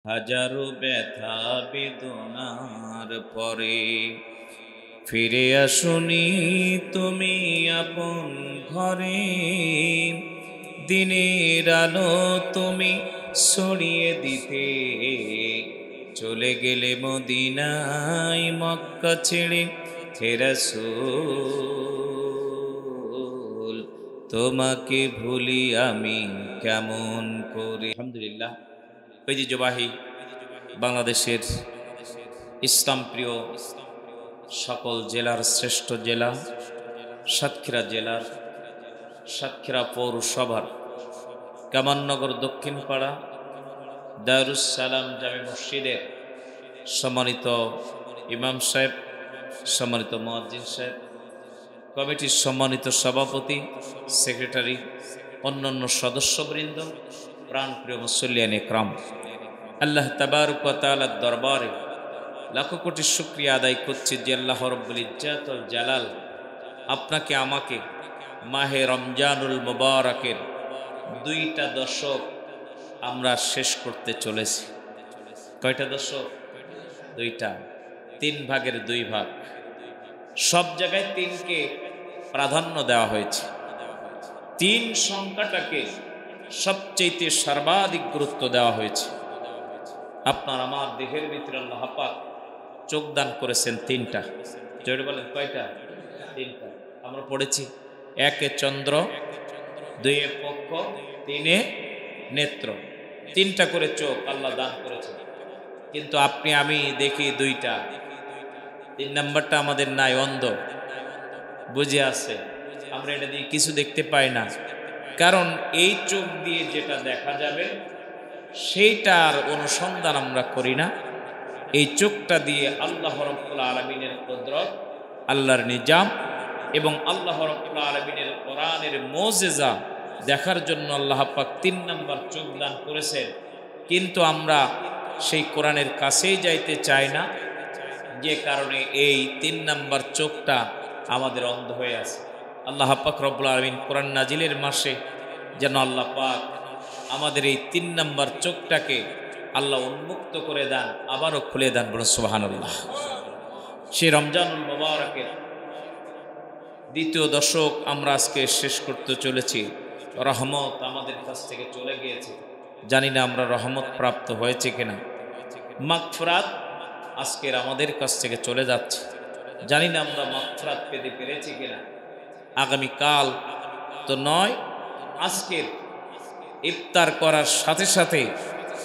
হাজারো ব্যথা বেদনার পরে ফিরে আসুনি তুমি আপন ঘরে। দিনের আলো তুমি ছড়িয়ে দিতে চলে গেলে মদিনায় মক্কা ছেড়ে। হে রাসূল তোমাকে ভুলি আমি কেমন করে। আলহামদুলিল্লাহ, ঐতিহ্যবাহী বাংলাদেশের ইসলাম প্রিয় সকল জেলার শ্রেষ্ঠ জেলা সাতক্ষীরা জেলার সাতক্ষীরা পৌরসভার কামাননগর দক্ষিণ পাড়া দারুস সালাম জামে মসজিদের সম্মানিত ইমাম সাহেব, সম্মানিত মুয়াজ্জিন সাহেব, কমিটির সম্মানিত সভাপতি, সেক্রেটারি, অন্যান্য সদস্যবৃন্দ, প্রাণপ্রিয় মুসল্লিয়ান ইকরাম, আল্লাহ তাবারক ওয়া তাআলার দরবারে লাখো কোটি শুকরিয়া আদায় করছি যে আল্লাহ রব্বুল ইজ্জাত ওয়াল জালাল আপনাকে আমাকে মাহে রমজানুল মুবারকের 2টা দশক আমরা শেষ করতে চলেছি। কয়টা দশক? 2টা, 3 ভাগের 2 ভাগ। সব জায়গায় 3কে প্রাধান্য দেওয়া হয়েছে। 3 সংখ্যাটাকে সবচেয়ে সর্বাধিক গুরুত্ব দেওয়া হয়েছে। আপনার আমার দেহের ভিতরে আল্লাহ পাক চোখ দান করেছেন 3টা। জোরে বলেন কয়টা? 3টা। আমরা পড়েছি 1 চন্দ্র, 2 পক্ষ, 3 নেত্র। 3টা করে চোখ আল্লাহ দান করেছেন, কিন্তু আপনি আমি দেখি 2টা। 3 নাম্বারটা আমাদের নাই, অন্ধ, বুঝে আছে। আমরা এটা দিয়ে কিছু দেখতে পাই না, কারণ এই চোখ দিয়ে যেটা দেখা যাবে সেইটার অনুসন্ধান আমরা করি না। এই চোখটা দিয়ে আল্লাহ রাব্বুল আলামিনের কুদরত, আল্লাহর নিজাম এবং আল্লাহ রাব্বুল আলামিনের কোরআনের মুজিজা দেখার জন্য আল্লাহ পাক 3 নাম্বার চোখ দান করেছেন। কিন্তু আমরা সেই কোরআনের কাছেই যাইতে চাই না, যে কারণে এই 3 নাম্বার চোখটা আমাদের অন্ধ হয়ে আছে। আল্লাহ পাক রব্বুল আলামিন কোরআন নাজিলের মাসে যেন আল্লাহ পাক আমাদের এই 3 নাম্বার চোখটাকে আল্লাহ উন্মুক্ত করে দেন, আবারও খুলে দেন। বলুন সুবহানাল্লাহ। সেই রমজানুল মুবারকের 2য় দশক আমরা আজকে শেষ করতে চলেছি। রহমত আমাদের কাছ থেকে চলে গিয়েছে, জানি না আমরা রহমত প্রাপ্ত হয়েছে কিনা। মাগফিরাত আজকের আমাদের কাছ থেকে চলে যাচ্ছে, জানি না আমরা মাগফিরাত পেতে পেরেছি কিনা। আগামীকাল তো নয়, আজকের ইফতার করার সাথে সাথে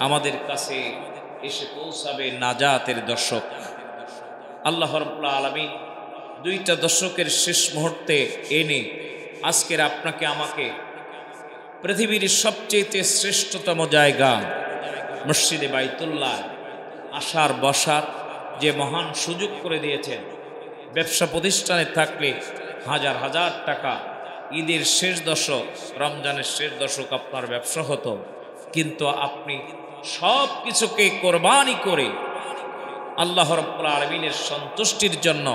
আমাদের কাছে এসে পৌঁছাবে নাজাতের দশক। আল্লাহ রাব্বুল আলামিন 2টা দশকের শেষ মুহূর্তে এনে আজকের আপনাকে আমাকে পৃথিবীর সবচেয়ে শ্রেষ্ঠতম জায়গা মসজিদে বাইতুল্লাহ আসার বসার যে মহান সুযোগ করে দিয়েছেন। ব্যবসা প্রতিষ্ঠানে থাকলে হাজার হাজার টাকা ঈদের শেষ দশক, রমজানের শেষ দশক আপনার ব্যবসা হতো, কিন্তু আপনি সব কিছুকে কোরবানি করে আল্লাহ রাব্বুল আলামিনের সন্তুষ্টির জন্য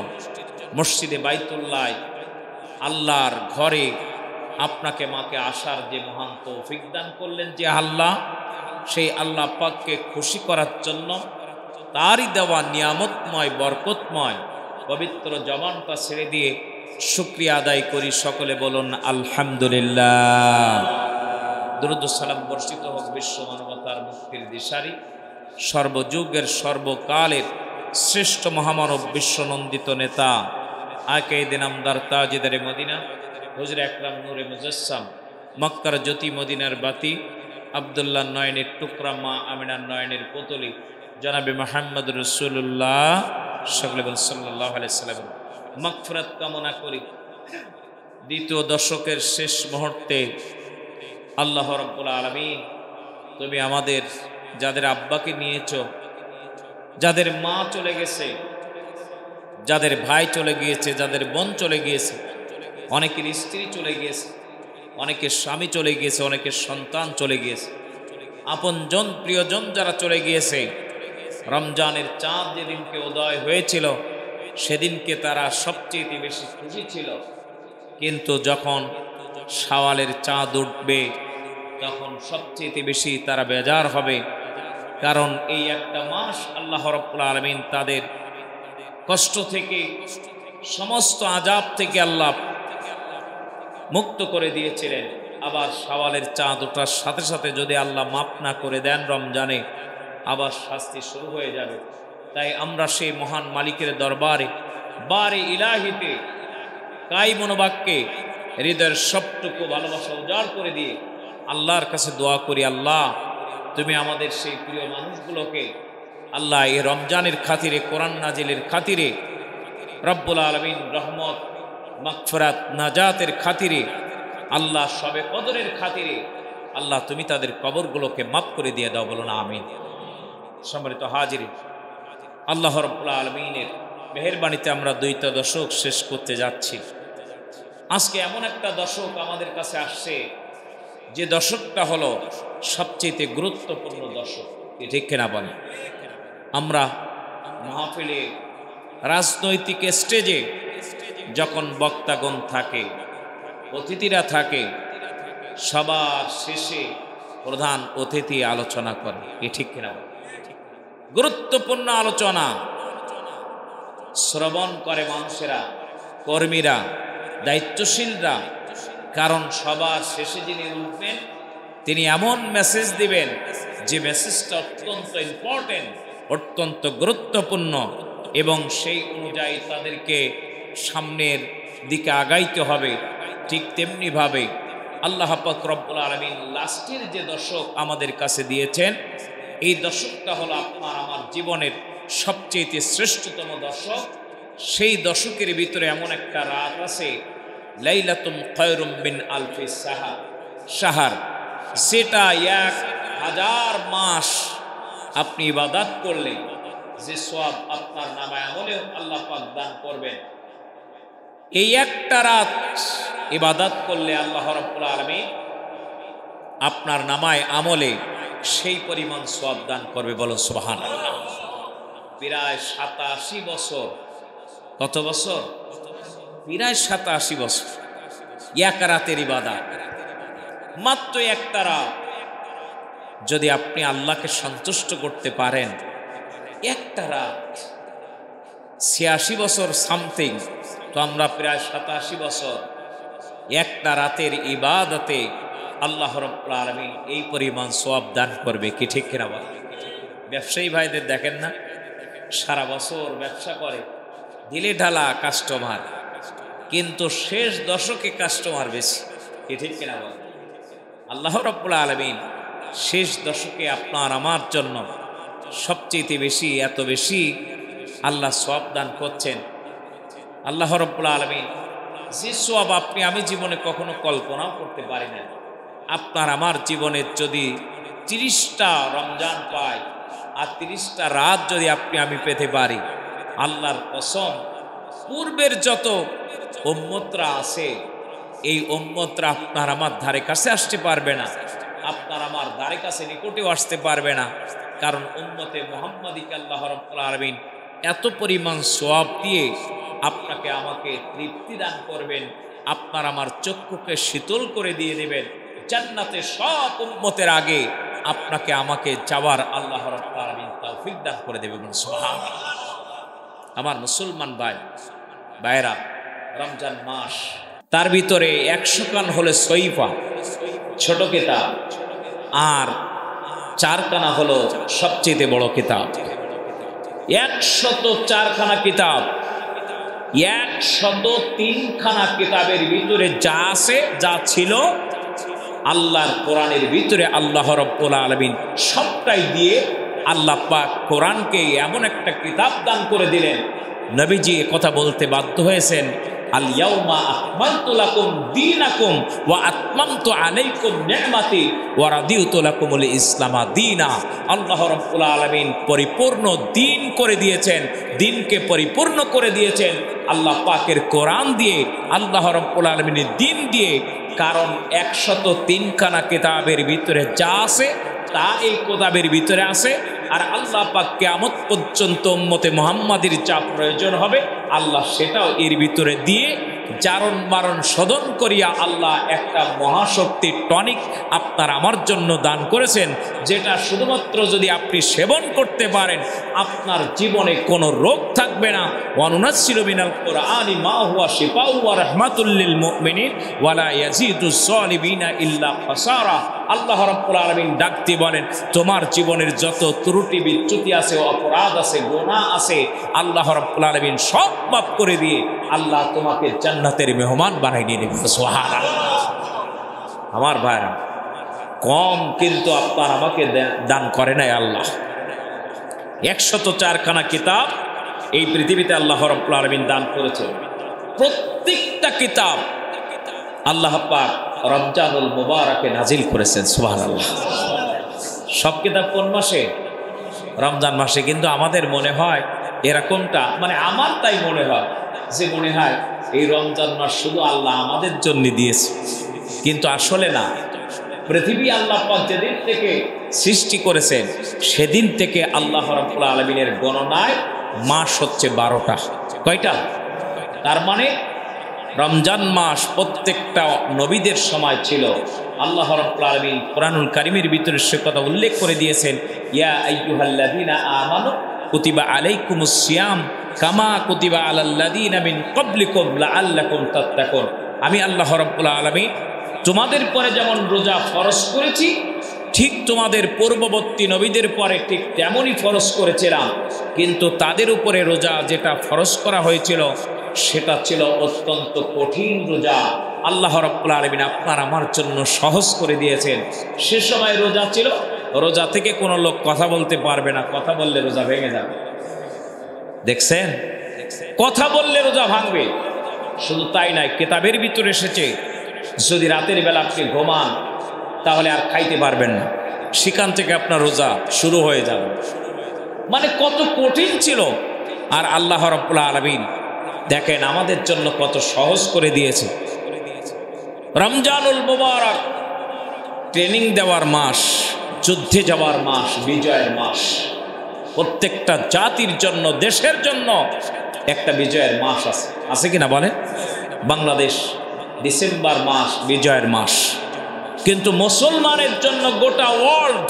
মসজিদে বাইতুল্লাহ আল্লাহর ঘরে আপনাকে মাকে আসার যে মহান তৌফিক দান করলেন যে আল্লাহ, সেই আল্লাহ পাককে খুশি করার জন্য তারই দেওয়া নিয়ামতময় বরকতময় পবিত্র জবানটা ছেড়ে দিয়ে শুকরিয়া আদায় করি। সকলে বলুন আলহামদুলিল্লাহ। দুরূদ ও সালাম বর্ষিত হোক বিশ্ব মানবতার মুক্তির দিশারি, সর্বযুগের সর্বকালের শ্রেষ্ঠ মহামানব বিশ্বনন্দিত নেতা আকায়েদে নামদার তাজেদারে মদিনা হুজুর আকরাম নূরে মুজাসসাম, মক্কার জ্যোতি মদিনার বাতি, আব্দুল্লাহ নয়নের টুকরা, মা আমিনার নয়নের পুতলি, জনাবে মুহাম্মদ রাসূলুল্লাহ সকলে বলেন সাল্লাল্লাহু আলাইহি সাল্লাম মাগফিরাত কামনা করি। 2য় দশকের শেষ মুহূর্তে আল্লাহ রাব্বুল আলামিন, তুমি আমাদের যাদের আব্বাকে নিয়েছ, যাদের মা চলে গেছে, যাদের ভাই চলে গিয়েছে, যাদের বোন চলে গিয়েছে, অনেকের স্ত্রী চলে গিয়েছে, অনেকের স্বামী চলে গিয়েছে, অনেকের সন্তান চলে গিয়েছে, আপনজন প্রিয়জন যারা চলে গিয়েছে, রমজানের চাঁদ যেদিনকে উদয় হয়েছিল সেদিনকে তারা সবচেয়ে বেশি খুশি ছিল, কিন্তু যখন শাওয়ালের চাঁদ উঠবে তখন সবচেয়ে বেশি তারা বেজার হবে। কারণ এই একটা মাস আল্লাহ রাব্বুল আলামিন তাদের কষ্ট থেকে, সমস্ত আযাব থেকে আল্লাহ মুক্ত করে দিয়েছিলেন। আবার শাওয়ালের চাঁদ ওঠার সাথে সাথে যদি আল্লাহ মাফ না করে দেন রমজানে, আবার শাস্তি শুরু হয়ে যাবে। তাই আমরা সেই মহান মালিকের দরবারে বারে ইলাহিতে কাই মনোবাক্যে হৃদয়ের সবটুকু ভালোবাসা উজাড় করে দিয়ে আল্লাহর কাছে দোয়া করি, আল্লাহ তুমি আমাদের সেই প্রিয় মানুষগুলোকে আল্লাহ এই রমজানের খাতিরে, কোরআন নাজিলের খাতিরে, রব্বুল আলামিন রহমত মাগফিরাত নাজাতের খাতিরে, আল্লাহ শবে কদরের খাতিরে আল্লাহ তুমি তাদের কবরগুলোকে মাফ করে দিয়ে দাও, বলো না আমিন। সম্মানিত হাজিরিন, আল্লাহ রাব্বুল আলামিনের মেহেরবানিতে আমরা 2টা দশক শেষ করতে যাচ্ছি। আজকে এমন একটা দশক আমাদের কাছে আসছে যে দশকটা হলো সবচেয়ে গুরুত্বপূর্ণ দশক, ঠিক কিনা বলেন? আমরা মাহফিলে, রাজনৈতিক স্টেজে যখন বক্তাগণ থাকে, অতিথিরা থাকে, সবার শেষে প্রধান অতিথি আলোচনা করে, ঠিক কিনা বলেন? গুরুত্বপূর্ণ আলোচনা শ্রবণ করে মানুষেরা, কর্মীরা, দায়িত্বশীলরা। কারণ সবার শেষে যিনি উঠবেন তিনি এমন মেসেজ দিবেন যে মেসেজটা অত্যন্ত ইম্পর্টেন্ট, অত্যন্ত গুরুত্বপূর্ণ, এবং সেই অনুযায়ী তাদেরকে সামনের দিকে আগাইতে হবে। ঠিক তেমনিভাবে আল্লাহ পাক রব্বুল আলামিন লাস্টের যে দশক আমাদের কাছে দিয়েছেন, এই দশকটা হলো আপনার আমার জীবনের সবচেয়ে শ্রেষ্ঠতম দশক। সেই দশকের ভিতরে এমন একটা রাত আছে, লাইলাতুন খায়রুম মিন আলফি শাহর, যেটা 1000 মাস আপনি ইবাদত করলে যে সওয়াব আপনার নামায়ে আমলেও আল্লাহ পাক দান করবেন। এই একটা রাত ইবাদত করলে আল্লাহ রাব্বুল আলামিন আপনার নামায়ে আমলে সেই পরিমাণ সওয়াব দান করবে, বলো সুবহানাল্লাহ। প্রায় 87 বছর, কত বছর? প্রায় 87 বছর এক রাতের ইবাদত, মাত্র একটা রাত। যদি আপনি আল্লাহকে সন্তুষ্ট করতে পারেন, একটা রাত, 86 বছর সামথিং, তো আমরা প্রায় 87 বছর, একটা রাতের ইবাদতে আল্লাহ রাব্বুল আলামিন এই পরিমাণ সওয়াব দান করবে, কি ঠিক কিনা বলেন? ব্যবসায়ী ভাইদের দেখেন না, সারা বছর ব্যবসা করে, দিলে ঢালা কাস্টমার, কিন্তু শেষ দশকে কাস্টমার বেশি, কি ঠিক কিনা বলেন? আল্লাহ রাব্বুল আলামিন শেষ দশকে আপনার আমার জন্য সবচেয়ে বেশি, এত বেশি আল্লাহ সওয়াব দান করছেন। আল্লাহ রাব্বুল আলামিন যে সওয়াব আপনি আমি জীবনে কখনো কল্পনাও করতে পারি না। আপনার আমার জীবনের যদি 30টা রমজান পায় আর 30টা রাত যদি আপনি আমি পেতে পারি, আল্লাহর কসম, পূর্বের যত উম্মতরা আছে এই উম্মতরা আপনার আমার ধারে কাছে আসতে পারবে না, আপনার আমার ধারে কাছে নিকটেও আসতে পারবে না। কারণ উম্মতে মুহাম্মাদীকে আল্লাহ রাব্বুল আলামিন এত পরিমাণ সওয়াব দিয়ে আপনাকে আমাকে তৃপ্তি দান করবেন, আপনার আমার চক্ষুকে শীতল করে দিয়ে দেবেন। জান্নাতে সব উম্মতের আগে আপনাকে আমাকে যাওয়ার আল্লাহ রাব্বুল আলামিন তৌফিক দান করে দেবেন, সুবহানাল্লাহ। আমার মুসলমান ভাইরা, রমজান মাস, তার ভিতরে 100 খান হলো সহিফা, ছোট কিতাব, আর 4 খানা হলো সবচেয়ে বড় কিতাব। 104 খানা কিতাব, 103 খানা কিতাবের ভিতরে যা আছে, যা ছিল আল্লাহর কোরআনের ভিতরে, আল্লাহ রাব্বুল আলামিন সবটাই দিয়ে আল্লাহ পাক কোরআনকে এমন একটা কিতাব দান করে দিলেন, নবীজি কথা বলতে বাধ্য হয়েছেন, আল ইয়াউমা আকমালতু লাকুম দীনাকুম ওয়া আতমামতু আলাইকুম নি'মাতি ওয়া রাদিতু লাকুমুল ইসলামা দীনা। আল্লাহ রাব্বুল আলামিন পরিপূর্ণ দ্বীন করে দিয়েছেন, দ্বীনকে পরিপূর্ণ করে দিয়েছেন আল্লাহ পাকের কোরআন দিয়ে, আল্লাহ রাব্বুল আলামিনের দ্বীন দিয়ে। কারণ 103 খানা কিতাবের ভিতরে যা আছে তা এই কিতাবের ভিতরে আছে। আর আল্লাহ পাক কিয়ামত পর্যন্ত উম্মতে মুহাম্মাদীর যা প্রয়োজন হবে আল্লাহ সেটাও এর ভিতরে দিয়ে জারণ মারণ শোধন করিয়া আল্লাহ একটা মহাশক্তির টনিক আপনার আমার জন্য দান করেছেন, যেটা শুধুমাত্র যদি আপনি সেবন করতে পারেন আপনার জীবনে কোনো রোগ থাকবে না। ওয়ানুনাজ্জিলু মিনাল কুরআনি মা হুয়া শিফাউ ওয়া রাহমাতুল লিল মুমিনিন ওয়া লা ইয়াজিদুজ জালিমিনা ইল্লা খাসারা। আল্লাহ রাব্বুল আলামিন ডাক দিয়ে বলেন, তোমার জীবনের যত ত্রুটি বিচ্যুতি আছে, অপরাধ আছে, গুনাহ আছে, আল্লাহ রাব্বুল আলামিন সব মাফ করে দিয়ে আল্লাহ তোমাকে জান্নাতের মেহমান বানাই দিয়ে নেবে। সুবহানাল্লাহ। আমার ভাইরা, কম কিন্তু আপনার আমাকে দান করে নাই আল্লাহ। 104 খানা কিতাব এই পৃথিবীতে আল্লাহ রাব্বুল আলামিন দান করেছে। প্রত্যেকটা কিতাব আল্লাহ পাক রমজানুল মুবারাকে নাজিল করেছেন। সুবহানাল্লাহ। সব কিতাব কোন মাসে? রমজান মাসে। কিন্তু আমাদের মনে হয় এরকমটা, মানে আমার তাই মনে হয় যে মনে হয় এই রমজান মাস শুধু আল্লাহ আমাদের জন্য দিয়েছে, কিন্তু আসলে না। পৃথিবী আল্লাহ পাক যেদিন থেকে সৃষ্টি করেছেন সেদিন থেকে আল্লাহ রাব্বুল আলামিনের গণনায় মাস হচ্ছে 12টা। কয়টা? তার মানে রমজান মাস প্রত্যেকটা নবীদের সময় ছিল। আল্লাহ রাব্বুল আলামিন কোরআনুল কারীমের ভিতরে সে কথা উল্লেখ করে দিয়েছেন, ইয়া আইয়ুহাল্লাযীনা আমানু কুতিবা আলাইকুমুস সিয়াম কামা কুতিবা আলাল্লাযীনা মিন ক্বাবলিকুম লাআল্লাকুম তাত্তাকুন। আমি আল্লাহ রাব্বুল আলামিন তোমাদের পরে যেমন রোজা ফরজ করেছি, ঠিক তোমাদের পূর্ববর্তী নবীদের পরে ঠিক তেমনই ফরজ করেছিলাম। কিন্তু তাদের উপরে রোজা যেটা ফরজ করা হয়েছিল সেটা ছিল অত্যন্ত কঠিন রোজা। আল্লাহ রাব্বুল আলামিন আপনার আমার জন্য সহজ করে দিয়েছেন। সে সময় রোজা ছিল, রোজা থেকে কোনো লোক কথা বলতে পারবে না, কথা বললে রোজা ভেঙে যাবে। দেখছেন, কথা বললে রোজা ভাঙবে। শুধু তাই নয়, কিতাবের ভিতরে এসেছে যদি রাতের বেলা আপনি ঘুমান তাহলে আর খাইতে পারবেন না, সেখান থেকে আপনার রোজা শুরু হয়ে যাবে। মানে কত কঠিন ছিল। আর আল্লাহ রাব্বুল আলামিন দেখেন আমাদের জন্য কত সহজ করে দিয়েছে। রমজানুল মুবারক ট্রেনিং দেওয়ার মাস, যুদ্ধে যাওয়ার মাস, বিজয়ের মাস। প্রত্যেকটা জাতির জন্য, দেশের জন্য একটা বিজয়ের মাস আছে, আছে কিনা বলেন? বাংলাদেশ ডিসেম্বর মাস বিজয়ের মাস, কিন্তু মুসলমানের জন্য গোটা ওয়ার্ল্ড,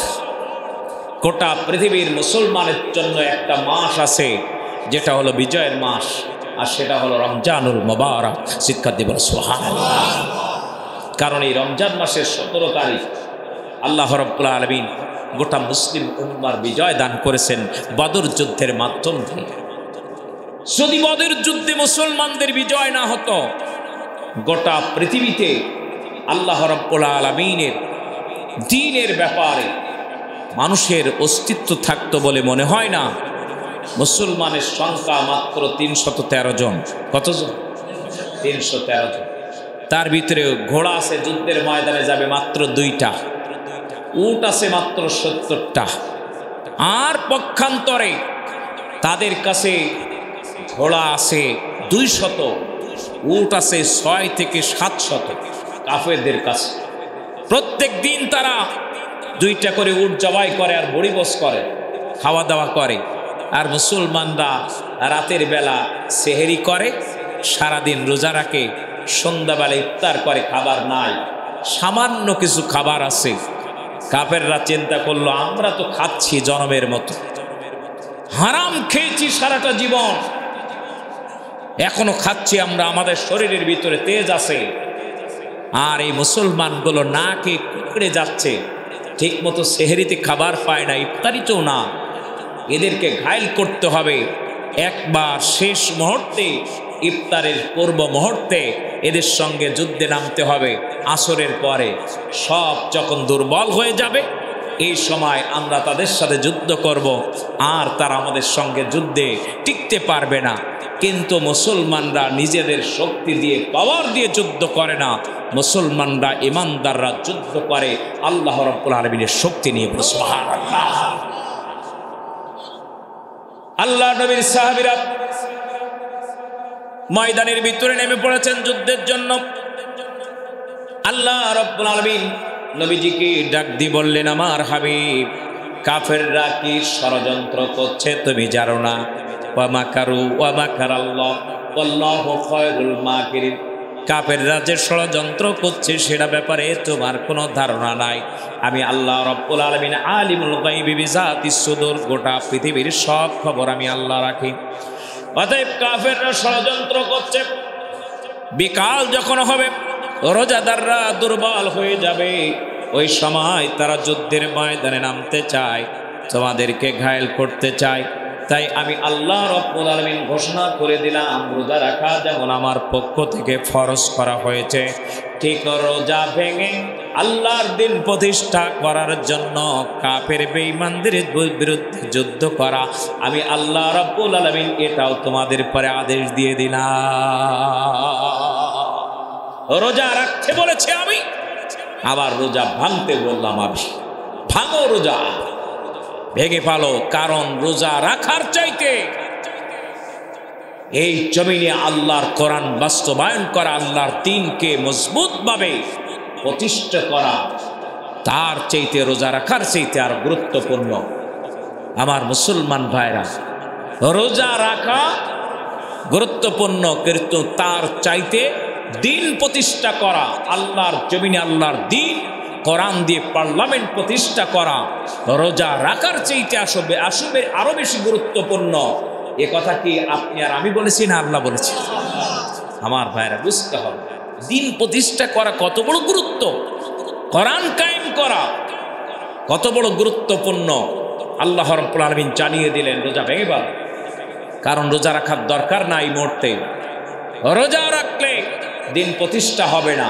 গোটা পৃথিবীর মুসলমানের জন্য একটা মাস আছে যেটা হলো বিজয়ের মাস, আর সেটা হলো রমজানুল মুবারক। শিক্ষা দিব সুবহানাল্লাহ। কারণ এই রমজান মাসের 17 তারিখ আল্লাহ রাব্বুল আলামিন গোটা মুসলিম উম্মার বিজয় দান করেছেন বদর যুদ্ধের মাধ্যম দিয়ে। যদি বদর যুদ্ধে মুসলমানদের বিজয় না হতো, গোটা পৃথিবীতে আল্লাহ রাব্বুল আলামিনের দ্বীনের ব্যাপারে মানুষের অস্তিত্ব থাকতো বলে মনে হয় না। মুসলমানের সংখ্যা মাত্র 313 জন। কতজন? 313 জন। তার ভিতরে ঘোড়া আছে, যুদ্ধের ময়দানে যাবে মাত্র 2টা, উট আছে মাত্র 70টা। আর পক্ষান্তরে তাদের কাছে ঘোড়া আছে 200, উট আছে 6 থেকে 700 কাফেরদের কাছে। প্রত্যেক দিন তারা 2টা করে উট জবাই করে আর বড়িবস করে, খাওয়া দাওয়া করে। আর মুসলমানরা রাতের বেলা সেহেরি করে, সারাদিন রোজা রাখে, সন্ধ্যাবেলা ইফতার করে, খাবার নাই, সামান্য কিছু খাবার আছে। কাফেররা চিন্তা করলো আমরা তো খাচ্ছি জনমের মতো, হারাম খেয়েছি সারাটা জীবন, এখনো খাচ্ছি আমরা, আমাদের শরীরের ভিতরে তেজ আছে। আর এই মুসলমানগুলো না খেয়ে কুকড়ে যাচ্ছে, ঠিক মতো সেহেরিতে খাবার পায় না, ইফতারিতেও না। এদেরকে ঘায়েল করতে হবে। একবার শেষ মুহূর্তে, ইফতারের পূর্ব মুহূর্তে এদের সঙ্গে যুদ্ধে নামতে হবে। আসরের পরে সব যখন দুর্বল হয়ে যাবে, এই সময় আমরা তাদের সাথে যুদ্ধ করব, আর তারা আমাদের সঙ্গে যুদ্ধে টিকতে পারবে না। কিন্তু মুসলমানরা নিজেদের শক্তি দিয়ে, পাওয়ার দিয়ে যুদ্ধ করে না। মুসলমানরা, ইমানদাররা যুদ্ধ করে আল্লাহ রাব্বুল আলামিনের শক্তি নিয়ে। সুবহানাল্লাহ। আল্লাহ নবীর সাহাবীরা ময়দানের ভিতরে নেমে পড়েছেন যুদ্ধের জন্য। আল্লাহ রাব্বুল আলামিন নবীজিকে ডাক দিয়ে বললেন, আমার হাবিব, কাফেররা কি ষড়যন্ত্র করছে তুমি জানো না? ওয়া মাকারু ওয়া মাকারাল্লাহ ওয়াল্লাহু খায়রুল মাকিরিন। কাফেররা যে ষড়যন্ত্র করছে সেটা ব্যাপারে তোমার কোনো ধারণা নাই। আমি আল্লাহ রব্বুল আলামিন আলিমুল গায়বি বিযাতিস সুদূর, গোটা পৃথিবীর সব খবর আমি আল্লাহ রাখি। অতএব কাফেররা ষড়যন্ত্র করছে, বিকাল যখন হবে রোজাদাররা দুর্বল হয়ে যাবে, ওই সময় তারা যুদ্ধের ময়দানে নামতে চায়, তোমাদেরকে ঘায়েল করতে চায়। তাই আমি আল্লাহ রব্বুল আলামিন ঘোষণা করে দিলাম, রোজা রাখা যেমন আমার পক্ষ থেকে ফরজ করা হয়েছে, ঠিক রোজা ভেঙে আল্লাহর দিন প্রতিষ্ঠা করার জন্য কাফের বেঈমানদের বিরুদ্ধে যুদ্ধ করা আমি আল্লাহ রব্বুল আলামিন এটাও তোমাদের পরে আদেশ দিয়ে দিলাম। রোজা রাখতে বলেছে আমি, আবার রোজা ভাঙতে বললাম আমি। ভাঙো রোজা, ভেঙে পালো, কারণ রোজা রাখার চাইতে এই জমিনে আল্লাহর কোরআন বাস্তবায়ন করা, আল্লাহর দ্বীনকে মজবুতভাবে প্রতিষ্ঠা করা, তার চাইতে রোজা রাখার চাইতে আর গুরুত্বপূর্ণ। আমার মুসলমান ভাইরা, রোজা রাখা গুরুত্বপূর্ণ, কিন্তু তার চাইতে দ্বীন প্রতিষ্ঠা করা, আল্লাহর জমিনে আল্লাহর দ্বীন কোরআন দিয়ে পার্লামেন্ট প্রতিষ্ঠা করা রোজা রাখার চাইতে আসবে আরো বেশি গুরুত্বপূর্ণ। এ কথা কি আপনি আর আমি বলেছি না আল্লাহ বলেছি? আমার ভাইরা বুঝতে হবে, দ্বীন প্রতিষ্ঠা করা কত বড় গুরুত্ব, কোরআন কায়েম করা কত বড় গুরুত্বপূর্ণ। আল্লাহ রাব্বুল আলামিন জানিয়ে দিলেন রোজা ভেঙে ফেল, কারণ রোজা রাখার দরকার নাই মুহূর্তে। রোজা রাখলে দিন প্রতিষ্ঠা হবে না,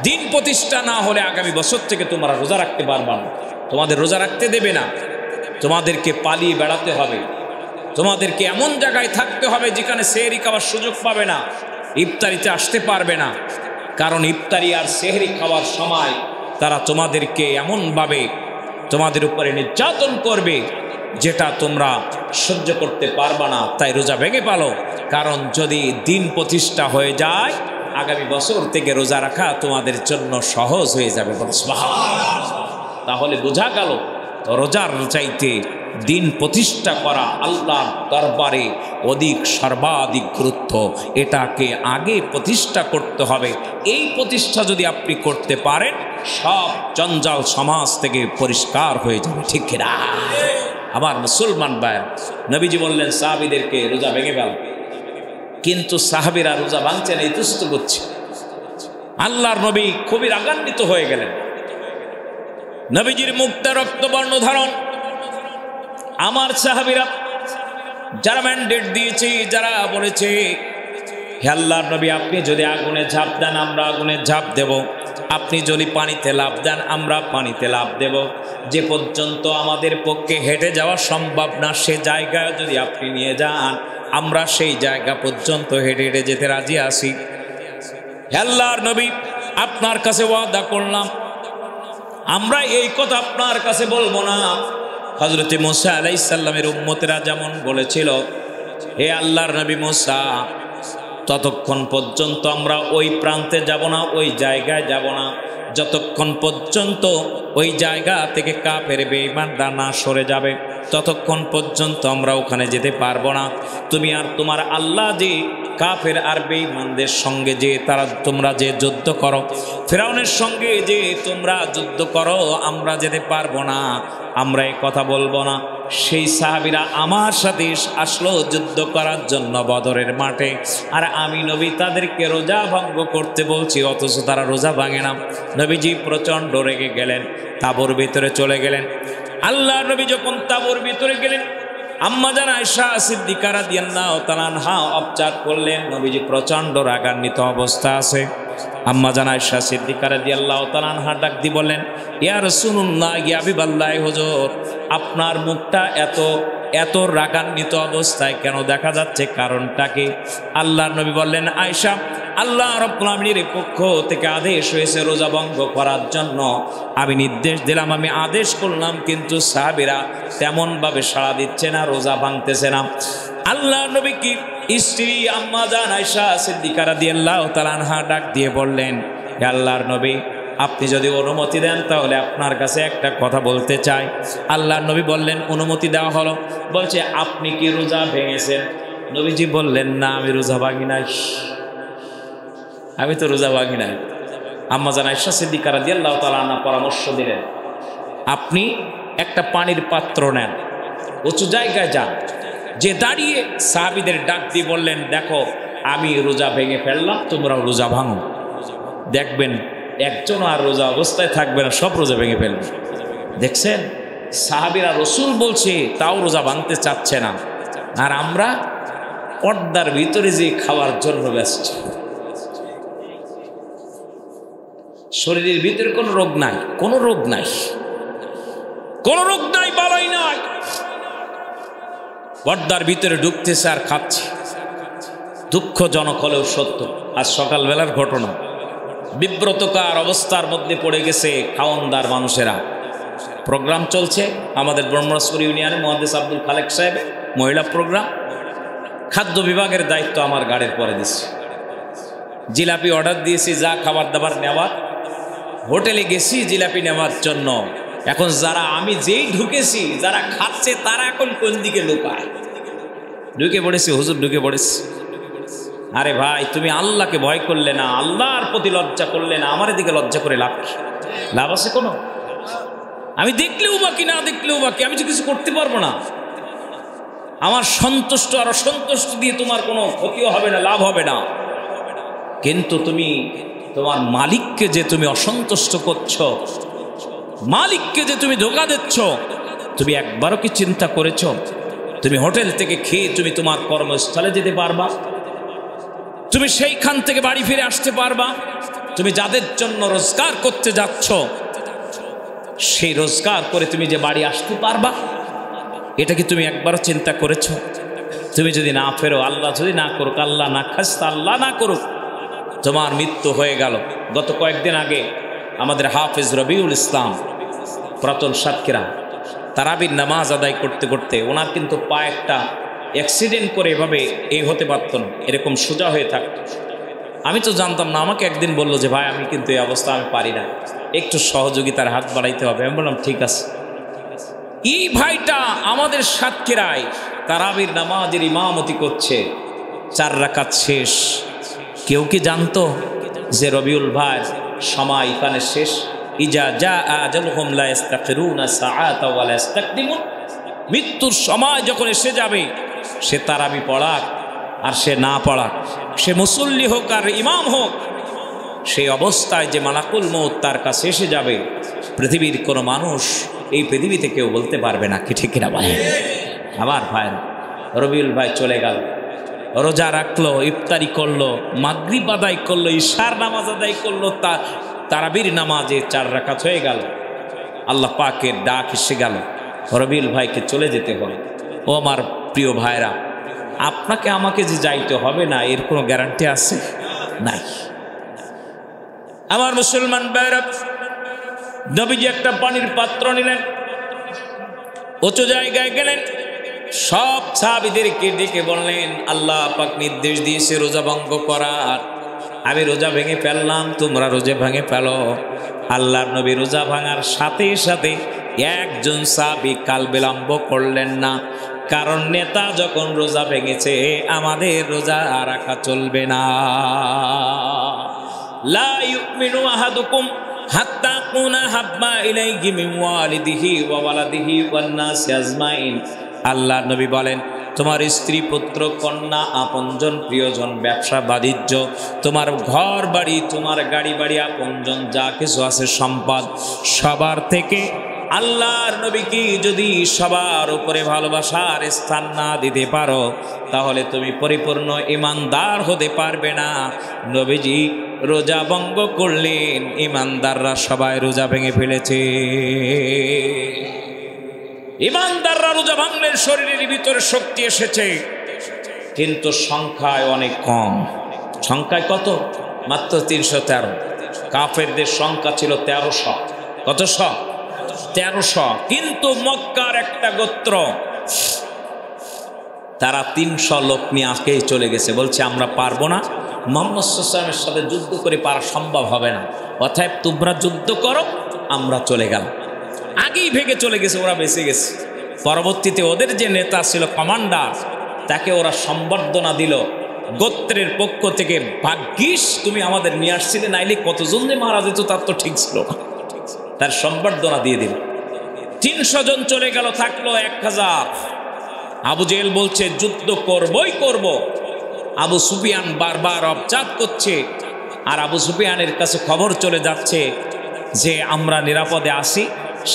দিন প্রতিষ্ঠা না হলে আগামী বছর থেকে তোমরা রোজা রাখতে পারবা না, তোমাদের রোজা রাখতে দেবে না, তোমাদেরকে পালিয়ে বেড়াতে হবে, তোমাদেরকে এমন জায়গায় থাকতে হবে যেখানে সেহরি খাওয়ার সুযোগ পাবে না, ইফতারিতে আসতে পারবে না, কারণ ইফতারি আর সেহরি খাওয়ার সময় তারা তোমাদেরকে এমনভাবে তোমাদের উপরে নির্যাতন করবে যেটা তোমরা সহ্য করতে পারবা না। তাই রোজা ভেঙে পালো, কারণ যদি দিন প্রতিষ্ঠা হয়ে যায় আগামী বছর থেকে রোজা রাখা তোমাদের জন্য সহজ হয়ে যাবে। তাহলে বোঝা গেল রোজার চাইতে দিন প্রতিষ্ঠা করা আল্লাহর দরবারে অধিক সর্বাধিক গুরুত্ব, এটাকে আগে প্রতিষ্ঠা করতে হবে। এই প্রতিষ্ঠা যদি আপনি করতে পারেন সব জঞ্জাল সমাজ থেকে পরিষ্কার হয়ে যাবে, ঠিক কিনা? আমার মুসলমান ভাই, নবীজি বললেন সাহাবীদেরকে রোজা ভেঙে ফেল, কিন্তু সাহাবীরা রোজা ভাঙছে না, ইতস্ত করছে। আল্লাহর নবী খুবই রাগান্বিত হয়ে গেলেন। নবীজির মুখটা রক্তবর্ণ ধারণ। আমার সাহাবীরা যারা ম্যান্ডেট দিয়েছে, যারা বলেছে হে আল্লাহর নবী আপনি যদি আগুনে ঝাঁপ দেন আমরা আগুনে ঝাঁপ দেব, আপনি যদি পানিতে লাফ দেন আমরা পানিতে লাফ দেব, যে পর্যন্ত আমাদের পক্ষে হেঁটে যাওয়া সম্ভব না সে জায়গায় যদি আপনি নিয়ে যান আমরা সেই জায়গা পর্যন্ত হেঁটে হেঁটে যেতে রাজি আছি। হে আল্লাহর নবী আপনার কাছে ওয়াদা করলাম আমরা এই কথা আপনার কাছে বলবো না। হযরতে মুসা আলাইহিস সালামের উম্মতেরা যেমন বলেছিল হে আল্লাহর নবী মুসা ততক্ষণ পর্যন্ত আমরা ওই প্রান্তে যাব না, ওই জায়গায় যাব না যতক্ষণ পর্যন্ত ওই জায়গা থেকে কাফের বেঈমানরা না সরে যাবে, ততক্ষণ পর্যন্ত আমরা ওখানে যেতে পারবো না। তুমি আর তোমার আল্লাহ যে কাফের আর বেঈমানদের সঙ্গে যে তোমরা যে যুদ্ধ করো, ফিরাউনের সঙ্গে যে তোমরা যুদ্ধ করো, আমরা যেতে পারবো না, আমরা এই কথা বলবো না। সেই সাহাবীরা আমার সাথে আসলো যুদ্ধ করার জন্য বদরের মাঠে, আর আমি নবী তাদেরকে রোজা ভঙ্গ করতে বলছি, অথচ তারা রোজা ভাঙে না। নবীজি প্রচণ্ড রেগে গেলেন, তাঁবুর ভিতরে চলে গেলেন। আল্লাহর নবী যখন তাঁবুর ভিতরে গেলেন আম্মা জান আয়েশা সিদ্দিকা রাদিয়াল্লাহু তাআলা আনহা অবজার্ভ করলেন নবীজি প্রচণ্ড রাগান্বিত অবস্থা আছে। আম্মা জান আয়েশা সিদ্দিকা রাদিয়াল্লাহু তাআলা আনহা ডাক দিয়ে বললেন ইয়া রাসূলুল্লাহ ইয়া হাবিবাল্লাহ হুজুর আপনার মুখটা এত রাগান্বিত অবস্থায় কেন দেখা যাচ্ছে, কারণটা কি? আল্লাহর নবী বললেন আয়েশা আল্লাহ রাব্বুল আলামিনের পক্ষ থেকে আদেশ হয়েছে রোজা ভঙ্গ করার জন্য, আমি নির্দেশ দিলাম, আমি আদেশ করলাম, কিন্তু সাহাবীরা তেমনভাবে সাড়া দিচ্ছে না, রোজা ভাঙতেছে না। আল্লাহর নবী কি স্ত্রী আম্মা জান আয়েশা সিদ্দিকা রাদিয়াল্লাহু তাআলা আনহা ডাক দিয়ে বললেন হে আল্লাহর নবী আপনি যদি অনুমতি দেন তাহলে আপনার কাছে একটা কথা বলতে চাই। আল্লাহর নবী বললেন অনুমতি দেওয়া হলো। বলছে আপনি কি রোজা ভেঙেছেন? নবীজি বললেন না আমি রোজা ভাঙি নাই। আমি তো রোজা ভাঙি না। আম্মা জান আয়েশা সিদ্দিকা রাদিয়াল্লাহু তাআলা আনহা পরামর্শ দিলেন, আপনি একটা পানির পাত্র নেন, উঁচু জায়গায় যান, যে দাঁড়িয়ে সাহাবীদের ডাক দিয়ে বললেন, দেখো আমি রোজা ভেঙে ফেললাম, তোমরাও রোজা ভাঙো। দেখবেন একজন আর রোজা অবস্থায় থাকবে না, সব রোজা ভেঙে ফেলবে। দেখছেন সাহাবীরা রসুল বলছে তাও রোজা ভাঙতে চাচ্ছে না, আর আমরা পর্দার ভিতরে যে খাওয়ার জন্য ব্যস্ত। শরীরের ভিতরে কোনো রোগ নাই, কোনো রোগ নাই, কোনো রোগ নাই, বালাই নাই, পর্দার ভিতরে ঢুকতেছে আর খাচ্ছে। দুঃখজনক হলেও সত্য, আজ সকালবেলার ঘটনা, বিব্রতকার অবস্থার মধ্যে পড়ে গেছে খাওয়ানদার মানুষেরা। প্রোগ্রাম চলছে আমাদের ব্রহ্মরাজপুর ইউনিয়নে, মুহাদ্দিস আব্দুল খালেক সাহেব মহিলা প্রোগ্রাম, খাদ্য বিভাগের দায়িত্ব আমার গাড়ির পরে দিচ্ছে। জিলাপি অর্ডার দিয়েছি, যা খাবার দাবার নেওয়ার, হোটেলে গেছি জিলাপি নেওয়ার জন্য। এখন যারা, আমি যেই ঢুকেছি, যারা খাচ্ছে তারা এখন কোন দিকে লুকায়, ঢুকে পড়েছে, হুজুর ঢুকে পড়েছে। আরে ভাই, তুমি আল্লাহকে ভয় করলে না, আল্লাহর প্রতি লজ্জা করলে না, আমার দিকে লজ্জা করে লাভ কি? লাভ আছে কোনো? আমি দেখলেও বাকি, না দেখলেও বাকি, আমি তো কিছু করতে পারবো না। আমার সন্তুষ্ট আর অসন্তুষ্ট দিয়ে তোমার কোনো ক্ষতিও হবে না, লাভ হবে না। কিন্তু তুমি তোমার মালিককে যে তুমি অসন্তুষ্ট করছো, মালিককে যে তুমি ধোঁকা দিচ্ছ, তুমি একবারও কি চিন্তা করেছো তুমি হোটেল থেকে খেয়ে তুমি তোমার কর্মস্থলে যেতে পারবা? তুমি সেইখান থেকে বাড়ি ফিরে আসতে পারবা? তুমি যাদের জন্য রোজগার করতে যাচ্ছ, সেই রোজগার করে তুমি যে বাড়ি আসতে পারবা? এটা কি তুমি একবারও চিন্তা করেছো? তুমি যদি না ফেরো, আল্লাহ যদি না করুক, আল্লাহ না খাস্তা আল্লাহ না করুক, তোমার মৃত্যু হয়ে গেল। গত কয়েকদিন আগে আমাদের হাফেজ রবিউল ইসলাম প্রতল সাতক্ষীরা তারাবির নামাজ আদায় করতে করতে ওনার কিন্তু পা একটা অ্যাক্সিডেন্ট করে এভাবে এই হতে পারত না, এরকম সোজা হয়ে থাকত। আমি তো জানতাম না, আমাকে একদিন বললো যে ভাই আমি কিন্তু এই অবস্থা আমি পারি না, একটু সহযোগিতার হাত বাড়াইতে হবে। আমি বললাম ঠিক আছে। এই ভাইটা আমাদের সাতক্ষীরায় তারাবির নামাজের ইমামতি করছে, 4 রাকাত শেষ। কেউ কি জানতো যে রবিউল ভাই সময় এখানে শেষ? ইজা জা আজালুহুম লা ইস্তাখিরুনা সাআতা ওয়া লা ইস্তাকদিমুন, মৃত্যুর সময় যখন এসে যাবে, সে তারাবি পড়াক আর সে না পড়াক, সে মুসল্লি হোক আর ইমাম হোক, সেই অবস্থায় যে মালাকুল মউত তার কাছে এসে যাবে, পৃথিবীর কোনো মানুষ এই পৃথিবীতে কেউ বলতে পারবে না। কি ঠিক না ভাই? আমার ভাই রবিউল ভাই চলে গেল, রোজা রাখলো, ইফতারি করলো, মাগরিব আদায় করলো, ইশার নামাজ আদায় করলো, তারাবির নামাজে 4 রাকাত হয়ে গেল। আল্লাহ পাকের ডাক এসে গেল, রবিউল ভাইকে চলে যেতে হবে। ও আমার প্রিয় ভাইরা, আপনাকে আমাকে যে যাইতে হবে না, এর কোনো গ্যারান্টি আছে? নাই। আমার মুসলমান ভাইরা, নবীজি একটা পানির পাত্র নিলেন, উঁচু জায়গায় গেলেন, সব সাহাবীদেরকে ডেকে বললেন, আল্লাহ পাক নির্দেশ দিয়েছে রোজা ভঙ্গ করার, আমি রোজা ভেঙে ফেললাম, তোমরা রোজা ভেঙে ফেলো। আল্লাহর নবী রোজা ভাঙার সাথে সাথে একজন সাহাবী কাল বিলম্ব করলেন না, কারণ নেতা যখন রোজা ভেঙেছে, আমাদের রোজা রাখা চলবে না। লা ইউমিনু আহাদুকুম হাত্তা কুনা হাব্বা ইলাইহি মিন ওয়ালিদিহি ওয়া ওয়ালাদিহি ওয়ান নাসি আজমাইন। আল্লাহর নবী বলেন, তোমার স্ত্রী, পুত্র, কন্যা, আপনজন, প্রিয়জন, ব্যবসা বাণিজ্য, তোমার ঘর বাড়ি, তোমার গাড়ি বাড়ি, আপনজন যা কিছু আছে সম্পদ, সবার থেকে আল্লাহর নবীকে যদি সবার উপরে ভালোবাসার স্থান না দিতে পারো, তাহলে তুমি পরিপূর্ণ ইমানদার হতে পারবে না। নবীজি রোজা ভঙ্গ করলেন, ইমানদাররা সবাই রোজা ভেঙে ফেলেছে। ইমানদাররা রোজা ভাঙলেন, শরীরের ভিতরে শক্তি এসেছে, কিন্তু সংখ্যায় অনেক কম। সংখ্যায় কত? মাত্র 313। কাফেরদের সংখ্যা ছিল 1300। কত শ? 1300। কিন্তু মক্কার একটা গোত্র, তারা 300 লোক নিয়ে আজকেই চলে গেছে, বলছে আমরা পারবো না, মুহাম্মদ সাল্লাল্লাহু আলাইহি ওয়াসাল্লামের সাথে যুদ্ধ করে পারা সম্ভব হবে না, অতএব তোমরা যুদ্ধ করো, আমরা চলে গেলাম। আগেই ভেগে চলে গেছে, ওরা বেঁচে গেছে। পরবর্তীতে ওদের যে নেতা ছিল, কমান্ডার, তাকে ওরা সম্বর্ধনা দিল, গোত্রের পক্ষ থেকে, ভাগ্যিস তুমি আমাদের নিয়ে আসছিলে, নাইলে কতজন যে মারা যেত তার তো ঠিক ছিল না। তার সম্বর্ধনা দিয়ে দিল। 300 জন চলে গেল, থাকলো 1000। আবু জেহেল বলছে যুদ্ধ করবই করব। আবু সুফিয়ান বারবার অবজার্ভ করছে, আর আবু সুফিয়ানের কাছে খবর চলে যাচ্ছে যে আমরা নিরাপদে আসি,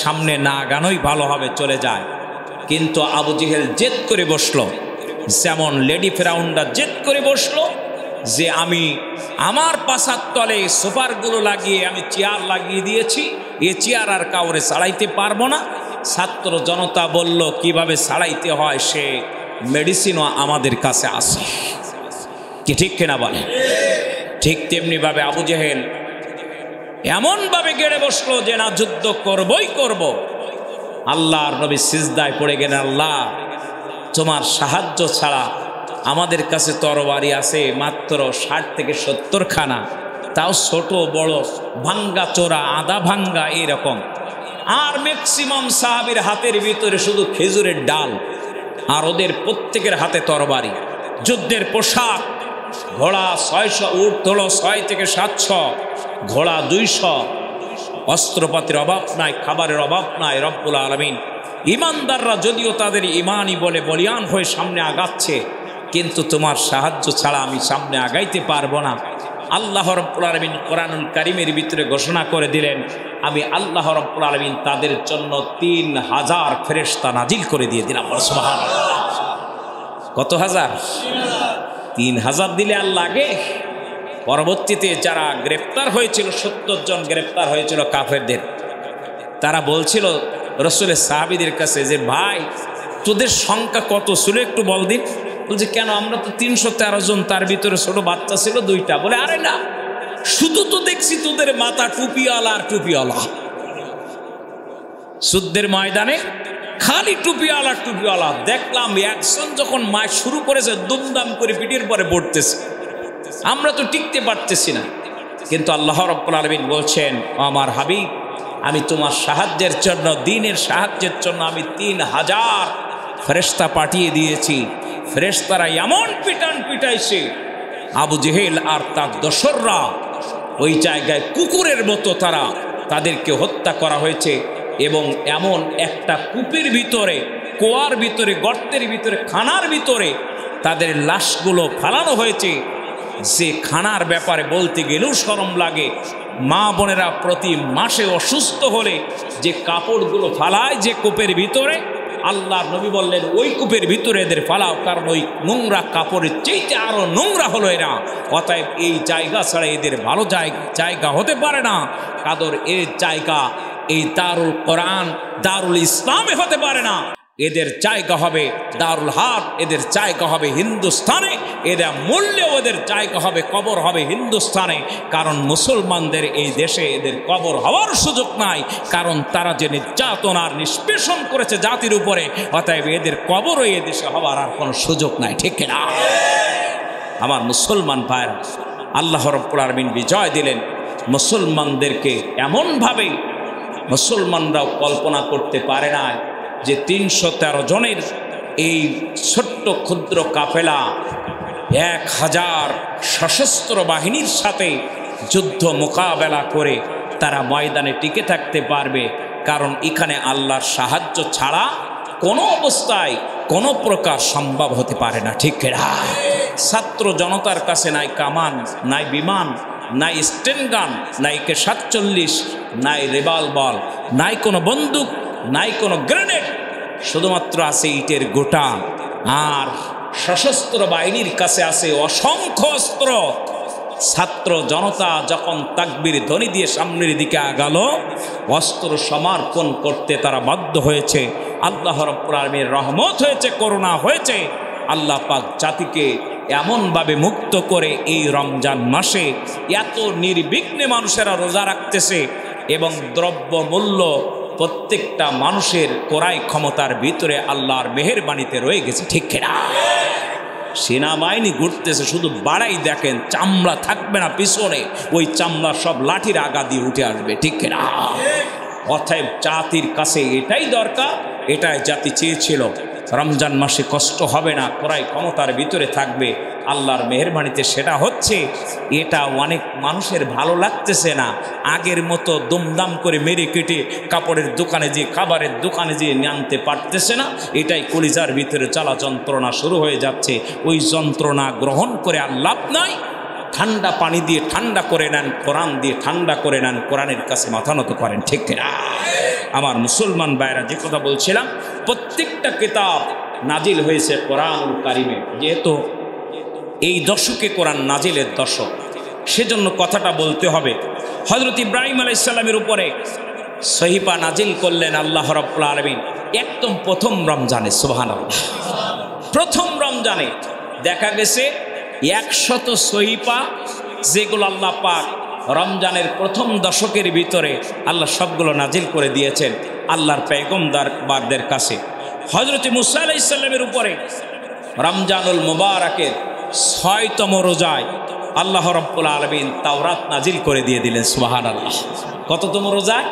সামনে না আগানোই ভালো হবে, চলে যায়। কিন্তু আবু জেহেল জেদ করে বসলো, যেমন লেডি ফেরাউনরা জেদ করে বসলো যে আমি আমার পাশার তলে সোফারগুলো লাগিয়ে আমি চেয়ার লাগিয়ে দিয়েছি, এ চেয়ার আর কাউরে ছাড়াইতে পারবো না। ছাত্র জনতা বলল কিভাবে ছাড়াইতে হয় সে মেডিসিনও আমাদের কাছে আছে, কি ঠিক কিনা বলে? ঠিক তেমনিভাবে আবু জেহেল এমনভাবে গেড়ে বসলো যে না, যুদ্ধ করবই করব। আল্লাহর নবী সিজদায় পড়ে গেলেন, আল্লাহ তোমার সাহায্য ছাড়া আমাদের কাছে তরবারি আছে মাত্র 60 থেকে 70 খানা, তাও ছোট বড়, ভাঙ্গা চোরা, আদা ভাঙ্গা এরকম। আর ম্যাক্সিমাম সাহাবীর হাতের ভিতরে শুধু খেজুরের ডাল, আর ওদের প্রত্যেকের হাতে তরবারি। যুদ্ধের পোশাক, ঘোড়া 600, উট হলো 6 থেকে 700, ঘোড়া 200, অস্ত্রপাতির অভাব নাই, খাবারের অভাব নাই। রব্বুল আলামিন ইমানদাররা যদিও তাদের ইমানই বলে বলিয়ান হয়ে সামনে আগাচ্ছে, কিন্তু তোমার সাহায্য ছাড়া আমি সামনে আগাইতে পারবো না। আল্লাহ রব্বুল আলামিন কোরআনুল কারীমের ভিতরে ঘোষণা করে দিলেন, আমি আল্লাহ রব্বুল আলামিন তাদের জন্য 3000 ফেরেশতা নাজিল করে দিয়ে দিলাম। সুবহানাল্লাহ। কত হাজার? 3000 দিলে আর লাগে? পরবর্তীতে যারা গ্রেপ্তার হয়েছিল, 70 জন গ্রেপ্তার হয়েছিল কাফেরদের, তারা বলছিল রাসূলের সাহাবীদের কাছে যে ভাই তোদের সংখ্যা কত ছিল একটু বল দিন। বলছে কেন, আমরা তো 313 জন, তার ভিতরে ছোট বাচ্চা ছিল 2টা। বলে আরে না, শুধু তো দেখছি তোদের মাথা টুপিওয়ালা আর টুপিওয়ালা। যুদ্ধের ময়দানে খালি টুপিওয়ালা টুপিওয়ালা দেখলাম। একজন যখন মাছ শুরু করেছে দুমদাম করে পিঠের পরে পড়তেছে, আমরা তো টিকতে পারতেছি না। কিন্তু আল্লাহ রাব্বুল আলামিন বলছেন, আমার হাবিব আমি তোমার সাহায্যের জন্য, দ্বীনের সাহায্যের জন্য আমি 3000 ফেরেশতা পাঠিয়ে দিয়েছি। ফেরেশতারা এমন পিটান পিটাইছে, আবু জেহেল আর তার দোসররা ওই জায়গায় কুকুরের মতো তাদেরকে হত্যা করা হয়েছে। এবং এমন একটা কূপের ভিতরে, কুয়ার ভিতরে, গর্তের ভিতরে, খানার ভিতরে তাদের লাশগুলো ফালানো হয়েছে, যে খানার ব্যাপারে বলতে গেলেও শরম লাগে। মা বোনেরা প্রতি মাসে অসুস্থ হলে যে কাপড়গুলো ফালায় যে কূপের ভিতরে, আল্লাহ নবী বললেন ওই কূপের ভিতরে এদের ফালাও, কারণ ওই নোংরা কাপড়ের চেয়ে আরো নোংরা হলো এরা। অতএব এই জায়গা ছাড়া এদের ভালো জায়গা হতে পারে না। কাদর এর জায়গা এই দারুল কোরআন, দারুল ইসলামে হতে পারে না। এদের জায়গা হবে দারুল হার্ব, এদের জায়গা হবে হিন্দুস্তানে, এদের মূল্যে ওদের জায়গা হবে, কবর হবে হিন্দুস্তানে। কারণ মুসলমানদের এই দেশে এদের কবর হওয়ার সুযোগ নাই, কারণ তারা যে নির্যাতন আর নিষ্পেষণ করেছে জাতির উপরে, অতএব এদের কবরও এই দেশে হওয়ার আর কোনো সুযোগ নাই, ঠিক না? আমার মুসলমান ভাইরা, আল্লাহ রাব্বুল আলামিন বিজয় দিলেন মুসলমানদেরকে এমনভাবে, মুসলমানরাও কল্পনা করতে পারে না যে 313 জনের এই ছোট্ট ক্ষুদ্র কাফেলা 1000 সশস্ত্র বাহিনীর সাথে যুদ্ধ মোকাবেলা করে তারা ময়দানে টিকে থাকতে পারবে। কারণ এখানে আল্লাহর সাহায্য ছাড়া কোনো অবস্থায় কোনো প্রকার সম্ভব হতে পারে না, ঠিক না? ছাত্র জনতার কাছে নাই কামান, নাই বিমান, নাই স্টেনগান, নাই K47, নাই রিভলভার, নাই কোনো বন্দুক, নাই কোনো গ্রেনেড, শুধুমাত্র আছে ইটের গোটা। আর সশস্ত্র বাহিনীর কাছে আছে অসংখ্য অস্ত্র। ছাত্র জনতা যখন তাকবীর ধ্বনি দিয়ে সামনের দিকে আগালো, অস্ত্র সমর্পণ করতে তারা বাধ্য হয়েছে। আল্লাহ রাব্বুল আলামিনের রহমত হয়েছে, করুণা হয়েছে। আল্লাহ পাক জাতিকে এমনভাবে মুক্ত করে এই রমজান মাসে এত নির্বিঘ্নে মানুষেরা রোজা রাখতেছে, এবং দ্রব্য মূল্য প্রত্যেকটা মানুষের ক্রয় ক্ষমতার ভিতরে আল্লাহর মেহেরবানিতে রয়ে গেছে, ঠিক না? সেনাবাহিনী ঘুরতেছে, শুধু বাড়াই দেখেন, চামড়া থাকবে না পিছনে, ওই চামড়া সব লাঠির আগা দিয়ে উঠে আসবে, ঠিক না? অতএব জাতির কাছে এটাই দরকার, এটাই জাতি চেয়েছিল। রমজান মাসে কষ্ট হবে না, ক্রয় ক্ষমতার ভিতরে থাকবে। আল্লাহর মেহেরবানিতে সেটা হচ্ছে। এটা অনেক মানুষের ভালো লাগতেছে না, আগের মতো দুমদাম করে মেরে কেটে কাপড়ের দোকানে যেয়ে খাবারের দোকানে যেয়ে আনতে পারতেছে না। এটাই কলিজার ভিতরে জ্বালা যন্ত্রণা শুরু হয়ে যাচ্ছে। ওই যন্ত্রণা গ্রহণ করে আর লাভ নাই। ঠান্ডা পানি দিয়ে ঠান্ডা করে নেন, কোরআন দিয়ে ঠান্ডা করে নেন, কোরআনের কাছে মাথা নত করেন, ঠিক না? আমার মুসলমান ভাইরা, যে কথা বলছিলাম, প্রত্যেকটা কিতাব নাজিল হয়েছে কোরআনুল কারিমে। যেহেতু এই দশকে কোরআন নাজিলের দশক, সেজন্য কথাটা বলতে হবে। হযরত ইব্রাহিম আলাইহিস সালামের উপরে সহিফা নাজিল করলেন আল্লাহ রাব্বুল আলামিন একদম প্রথম রমজানে। সুবহানাল্লাহ। প্রথম রমজানে দেখা গেছে 100 সহিফা, যেগুলো আল্লাহ পাক রমজানের প্রথম দশকের ভিতরে আল্লাহ সবগুলো নাজিল করে দিয়েছেন আল্লাহর পয়গম্বরদের কাছে। হযরত মুসা আলাইহিস সালামের উপরে রমজানুল মুবারকের 6তম রোজায় আল্লাহ রাব্বুল আলামিন তাওরাত নাজিল করে দিয়ে দিলেন। সুবহানাল্লাহ। কততম রোজায়?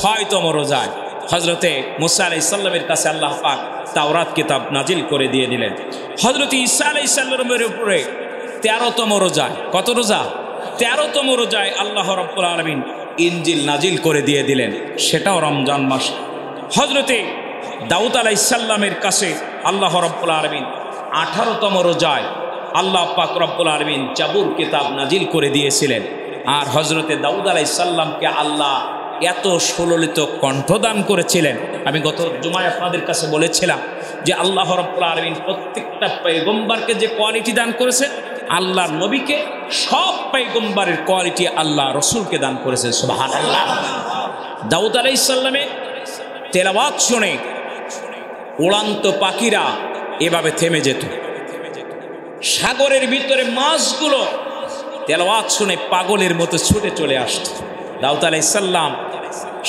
6তম রোজায় হযরতে মুসা আলাইহিস সালামের কাছে আল্লাহ পাক তাওরাত কিতাব নাজিল করে দিয়ে দিলেন। হযরত ঈসা আলাইহিস সালামের উপরে 13তম রোজায়, কত রোজা? 13তম রোজায় আল্লাহ রাব্বুল আলামিন ইনজিল নাজিল করে দিয়ে দিলেন, সেটাও রমজান মাস। হযরতে দাউদ আলাইহিস সালামের কাছে আল্লাহ রাব্বুল আলামিন 18তম রোজায় আল্লাহ পাক রব্বুল আলামিন জাবুর কিতাব নাজিল করে দিয়েছিলেন। আর হযরতে দাউদ আলাইহিস সালামকে আল্লাহ এত সুললিত কণ্ঠদান করেছিলেন। আমি গত জুমায় আপনাদের কাছে বলেছিলাম যে আল্লাহ রাব্বুল আলামিন প্রত্যেকটা পয়গম্বরকে যে কোয়ালিটি দান করেছেন, আল্লাহর নবীকে সব পয়গম্বরের কোয়ালিটি আল্লাহ রসুলকে দান করেছেন। সুবহানাল্লাহ। দাউদ আলাইহিস সালামের তেলাওয়াত শুনে উড়ান্ত পাখিরা এভাবে থেমে যেত। সাগরের ভিতরে মাছগুলো তেলাওয়াত শুনে পাগলের মতো ছুটে চলে আসত। দাউদ আলাইহিস সালাম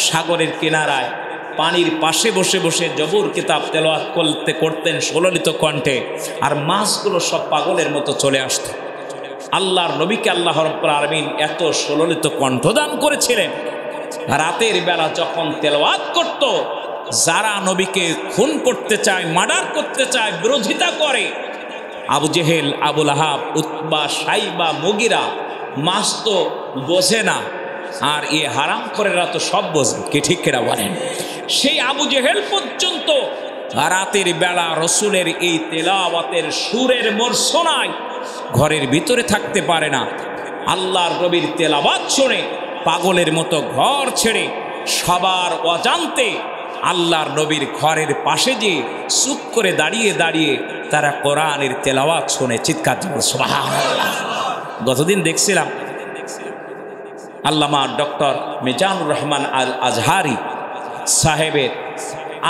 সাগরের কিনারায় পানির পাশে বসে বসে জবুর কিতাব তেলাওয়াত করতেন সুললিত কণ্ঠে, আর মাছগুলো সব পাগলের মতো চলে আসত। আল্লাহর নবীকে আল্লাহ রাব্বুল আলামিন এত সুললিত কণ্ঠদান করেছিলেন, রাতের বেলা যখন তেলাওয়াত করত, যারা নবীকে খুন করতে চায়, মার্ডার করতে চায়, বিরোধিতা করে, আবু জেহেল, আবু লাহাব, উতবা, সাইবা, মুগিরা, মাছ তো বোঝে না, আর এ হারাম করেরা তো সব বোঝে, কি ঠিক কেরা বলেন? সেই আবু জেহেল পর্যন্ত রাতের বেলা রসুলের এই তেলাওয়াতের সুরের মর্সনায় ঘরের ভিতরে থাকতে পারে না। আল্লাহর নবীর তেলাওয়াত শুনে পাগলের মতো ঘর ছেড়ে সবার অজান্তে আল্লাহর নবীর ঘরের পাশে যে চুপ করে দাঁড়িয়ে দাঁড়িয়ে তারা কোরআনের তেলাওয়াত শুনে চিৎকার দিল সুবহানাল্লাহ। গতদিন দেখছিলাম আল্লামা ডক্টর মিজানুর রহমান আল আজহারি সাহেবের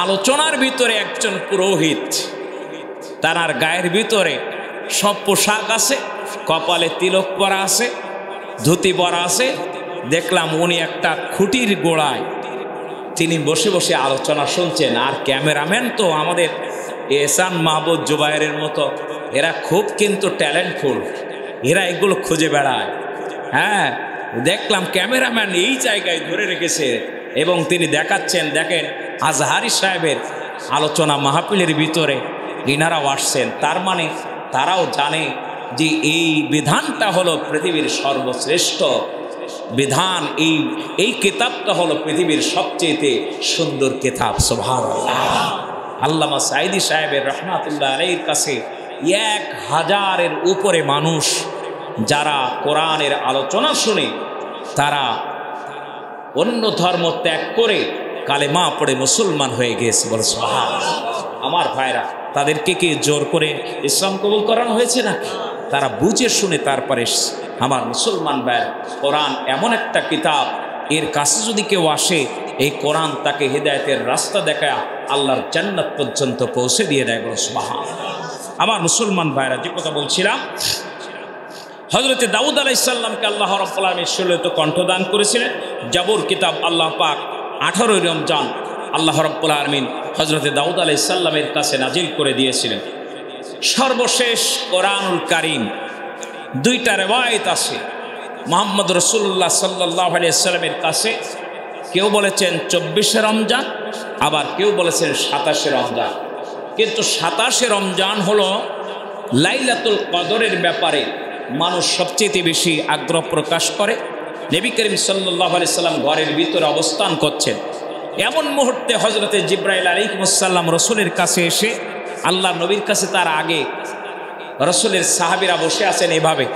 আলোচনার ভিতরে একজন পুরোহিত, তার গায়ের ভিতরে সব পোশাক আছে, কপালে তিলক পরা আছে, ধুতি পরা আছে। দেখলাম উনি একটা খুঁটির গোড়ায় তিনি বসে বসে আলোচনা শুনছেন। আর ক্যামেরাম্যান তো আমাদের এহসান মাহবুব জুবাইরের মতো, এরা খুব কিন্তু ট্যালেন্টফুল, এরা এগুলো খুঁজে বেড়ায়। হ্যাঁ, দেখলাম ক্যামেরাম্যান এই জায়গায় ধরে রেখেছে এবং তিনি দেখাচ্ছেন, দেখেন আজহারি সাহেবের আলোচনা মাহফিলের ভিতরে ইনারাও আসছেন। তার মানে তারাও জানে যে এই বিধানটা হলো পৃথিবীর সর্বশ্রেষ্ঠ বিধান, এই কিতাবটা হলো পৃথিবীর সবচেয়ে সুন্দর কিতাব। সুবহানাল্লাহ। আল্লামা সাঈদী সাহেবের রহমাতুল্লাহ আলাইহির কাছে 1000-এর উপরে মানুষ যারা কোরআনের আলোচনা শুনে তারা অন্য ধর্ম ত্যাগ করে কালেমা পড়ে মুসলমান হয়ে গেছে। বলে সুবহানাল্লাহ। আমার ভাইরা, তাদেরকে কি জোর করে ইসলাম কবুল করানো হয়েছে না? তারা বুঝে শুনে তারপরে। আমার মুসলমান ভাই, কোরআন এমন একটা কিতাব, এর কাছে যদি কেউ আসে, এই কোরআন তাকে হেদায়েতের রাস্তা দেখায় আল্লাহর জান্নাত পর্যন্ত পৌঁছে দিয়ে দেয়। বলে সুবহানাল্লাহ। আমার মুসলমান ভাইরা, যে কথা বলছিলাম, হযরতে দাউদ আলাইহিস সালামকে আল্লাহ রাব্বুল আলামিন সুললিত কণ্ঠদান করেছিলেন। জাবুর কিতাব আল্লাহ পাক 18 রমজান আল্লাহ রাব্বুল আলামিন হযরতে দাউদ আলাইহিস সালামের কাছে নাজিল করে দিয়েছিলেন। সর্বশেষ কোরআনুল কারীম 2টা রিওয়ায়াত আছে মুহাম্মদ রাসূলুল্লাহ সাল্লাল্লাহু আলাইহি ওয়াসাল্লামের কাছে। কেউ বলেছেন 24 রমজান, আবার কেউ বলেছেন 27 রমজান। কিন্তু 27শে রমজান হলো লাইলাতুল কদরের ব্যাপারে মানুষ সবচেয়ে বেশি আগ্রহ প্রকাশ করে। নবী করিম সাল্লাল্লাহু আলাইহি সাল্লাম ঘরের ভিতরে অবস্থান করছেন, এমন মুহূর্তে হযরতে জিবরাইল আলাইহিস সালাম রসুলের কাছে এসে, আল্লাহ নবীর কাছে তার আগে রসুলের সাহাবীরা বসে আছেন, এভাবে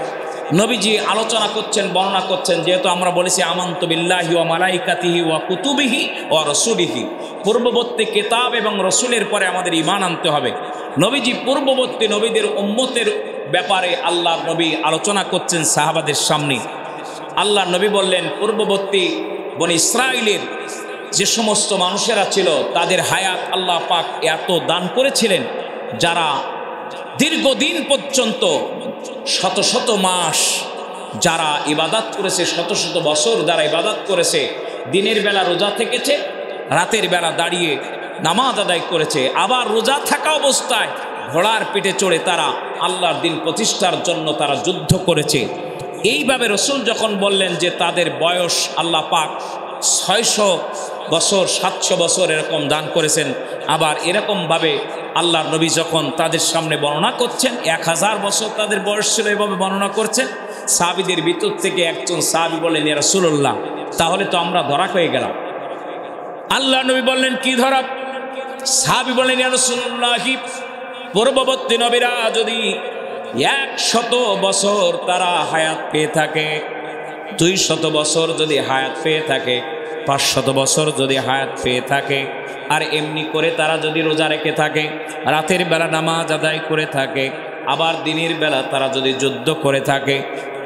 নবীজি আলোচনা করছেন, বর্ণনা করছেন। যেহেতু আমরা বলেছি আমানতু বিল্লাহি ওয়া মালাইকাতিহি ওয়া কুতুবিহি ওয়া রাসূলিহি, পূর্ববর্তী কিতাব এবং রসুলের পরে আমাদের ঈমান আনতে হবে। নবীজি পূর্ববর্তী নবীদের উম্মতের ব্যাপারে আল্লাহর নবী আলোচনা করছেন সাহাবাদের সামনে। আল্লাহর নবী বললেন, পূর্ববর্তী বনি ইসরাইলের যে সমস্ত মানুষেরা ছিল তাদের হায়াত আল্লাহ পাক এত দান করেছিলেন, যারা দীর্ঘদিন পর্যন্ত শত শত মাস যারা ইবাদত করেছে, শত শত বছর যারা ইবাদত করেছে, দিনের বেলা রোজা থেকেছে, রাতের বেলা দাঁড়িয়ে নামাজ আদায় করেছে, আবার রোজা থাকা অবস্থায় ঘোড়ার পিঠে চড়ে তারা আল্লাহর দিন প্রতিষ্ঠার জন্য তারা যুদ্ধ করেছে। এইভাবে রসুল যখন বললেন যে তাদের বয়স আল্লাহ পাক 600 বছর 700 বছর এরকম দান করেছেন, আবার এরকমভাবে আল্লাহর নবী যখন তাদের সামনে বর্ণনা করছেন 1000 বছর তাদের বয়স ছিল, এভাবে বর্ণনা করছেন। সাহাবীদের ভিতর থেকে একজন সাহাবী বলেন, ইয়া রাসূলুল্লাহ, তাহলে তো আমরা ধরা হয়ে গেলাম। আল্লাহর নবী বললেন, কি ধরা? সাহাবী বলেন, ইয়া রাসূলুল্লাহ, পূর্ববর্তী নবীরা যদি 100 বছর তারা হায়াত পেয়ে থাকে, 200 বছর যদি হায়াত পেয়ে থাকে, 500 বছর যদি হায়াত পেয়ে থাকে, আর এমনি করে তারা যদি রোজা রেখে থাকে, রাতের বেলা নামাজ আদায় করে থাকে, আবার দিনের বেলা তারা যদি যুদ্ধ করে থাকে,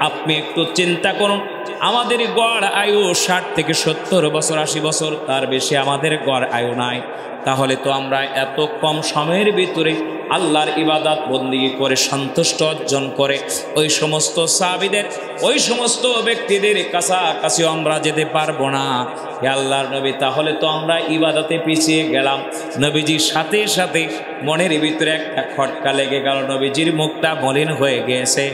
আপনি একটু চিন্তা করুন, আমাদের গড় আয়ু 60 থেকে 70 বছর, 80 বছর, তার বেশি আমাদের গড় আয়ু নাই। তাহলে তো আমরা এত কম সময়ের ভিতরে আল্লাহর ইবাদত বন্দেগী করে সন্তুষ্ট অর্জন করে ওই সমস্ত সাহাবীদের, ওই সমস্ত ব্যক্তিদের কাছাকাছি আমরা যেতে পারবো না। হে আল্লাহর নবী, তাহলে তো আমরা ইবাদতে পিছিয়ে গেলাম। নবীজির সাথে সাথে মনের ভিতরে একটা খটকা লেগে গেল, নবীজির মুখটা মলিন হয়ে গেছে।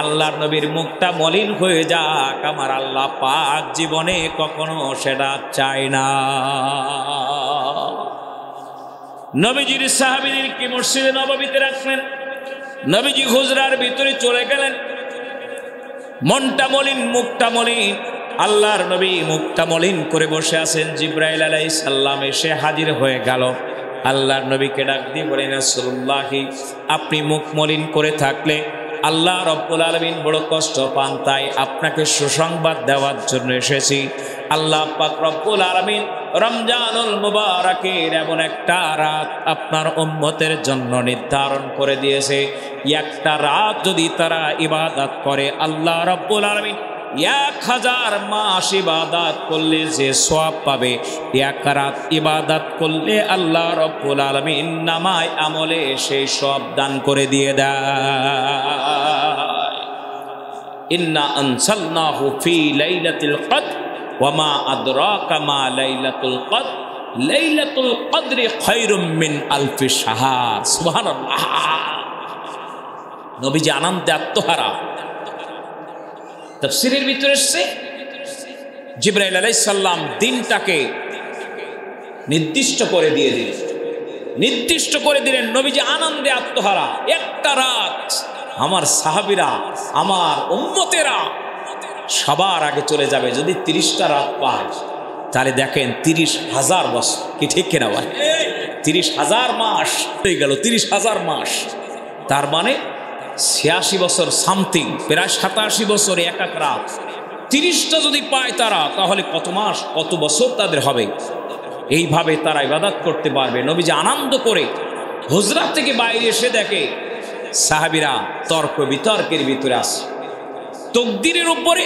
আল্লাহর নবীর মুখটা মলিন হয়ে যাক, আমার আল্লাহ পাক জীবনে কখনো সেটা চায় না। নবীজির সাহাবীদেরকে মসজিদে নববীতে রাখলেন, নবীজি হুজরার ভিতরে চলে গেলেন, মনটা মলিন, মুখটা মলিন। আল্লাহর নবী মুখটা মলিন করে বসে আছেন। জিবরাইল আলাইহিস সালাম এসে হাজির হয়ে গেল। আল্লাহর নবীকে ডাক দিয়ে বলেন, রাসূলুল্লাহ, আপনি মুখ মলিন করে থাকলে আল্লাহ রব্বুল আলামিন বড় কষ্ট পান, তাই আপনাকে সুসংবাদ দেওয়ার জন্য এসেছি। আল্লাহ পাক রব্বুল আলামিন রমজানুল মুবারাকের এমন একটা রাত আপনার উম্মতের জন্য নির্ধারণ করে দিয়েছে, একটা রাত যদি তারা ইবাদত করে আল্লাহ রব্বুল আলামিন 1000 মাস ইবাদত করলে যে সওয়াব পাবে, এক রাত ইবাদত করলে আল্লাহ রব্বুল আলামিন নামায় আমলে সেই সওয়াব দান করে দিয়ে দেয়। ইন্না আনসালনাহু ফি লাইলাতিল কদর ওয়া মা আদরাকা মা লাইলাতুল কদর লাইলাতুল কদরি খায়রুম মিন আলফি শাহর। সুবহানাল্লাহ। নবীজি আনন্দে আত্মহারা। তাফসীরের ভিতরে এসেছে জিবরাইল আলাইহিস সালাম দিনটাকে নির্দিষ্ট করে দিয়ে দিলেন, নির্দিষ্ট করে দিলেন। নবীজি আনন্দে আত্মহারা। একটা রাত আমার সাহাবীরা, আমার উম্মতেরা সবার আগে চলে যাবে। যদি 30টা রাত পায় তাহলে দেখেন 30,000 বছর, কি ঠিক কিনা ভাই? 30,000 মাস হয়ে গেল, 30,000 মাস, তার মানে 86 বছর সামথিং, প্রায় 87 বছর এক এক রাত। 30টা যদি পায় তারা, তাহলে কত মাস, কত বছর তাদের হবে। এইভাবে তারা ইবাদত করতে পারবে। নবীজি আনন্দ করে হুজরাত থেকে বাইরে এসে দেখে সাহাবীরা তর্ক বিতর্কের ভিতরে আসে তকদিরের উপরে।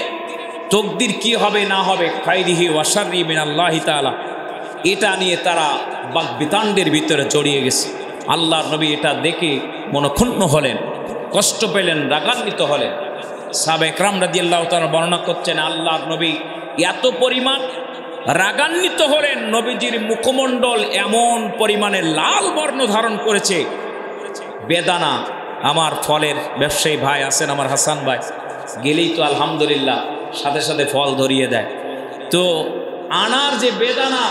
তকদির কি হবে না হবে, খাইরিহি ওয়া শাররি মিনাল্লাহি তাআলা, এটা নিয়ে তারা বাকবিতান্ডের ভিতরে জড়িয়ে গেছে। আল্লাহর নবী এটা দেখে মনক্ষুণ্ণ হলেন, কষ্ট পেলেন, রাগান্বিত হলেন। সাহাবা ইকরাম রাদিয়াল্লাহু তাআলা বর্ণনা করছেন, আল্লাহর নবী এত পরিমাণ রাগান্বিত হলেন, নবীজির মুখমণ্ডল এমন পরিমাণে লাল বর্ণ ধারণ করেছে। বেদানা, আমার ফলের ব্যবসায়ী ভাই আছেন, আমার হাসান ভাই, গেলেই তো আলহামদুলিল্লাহ সাথে সাথে ফল ধরিয়ে দেয়। তো আনার যে বেদানা,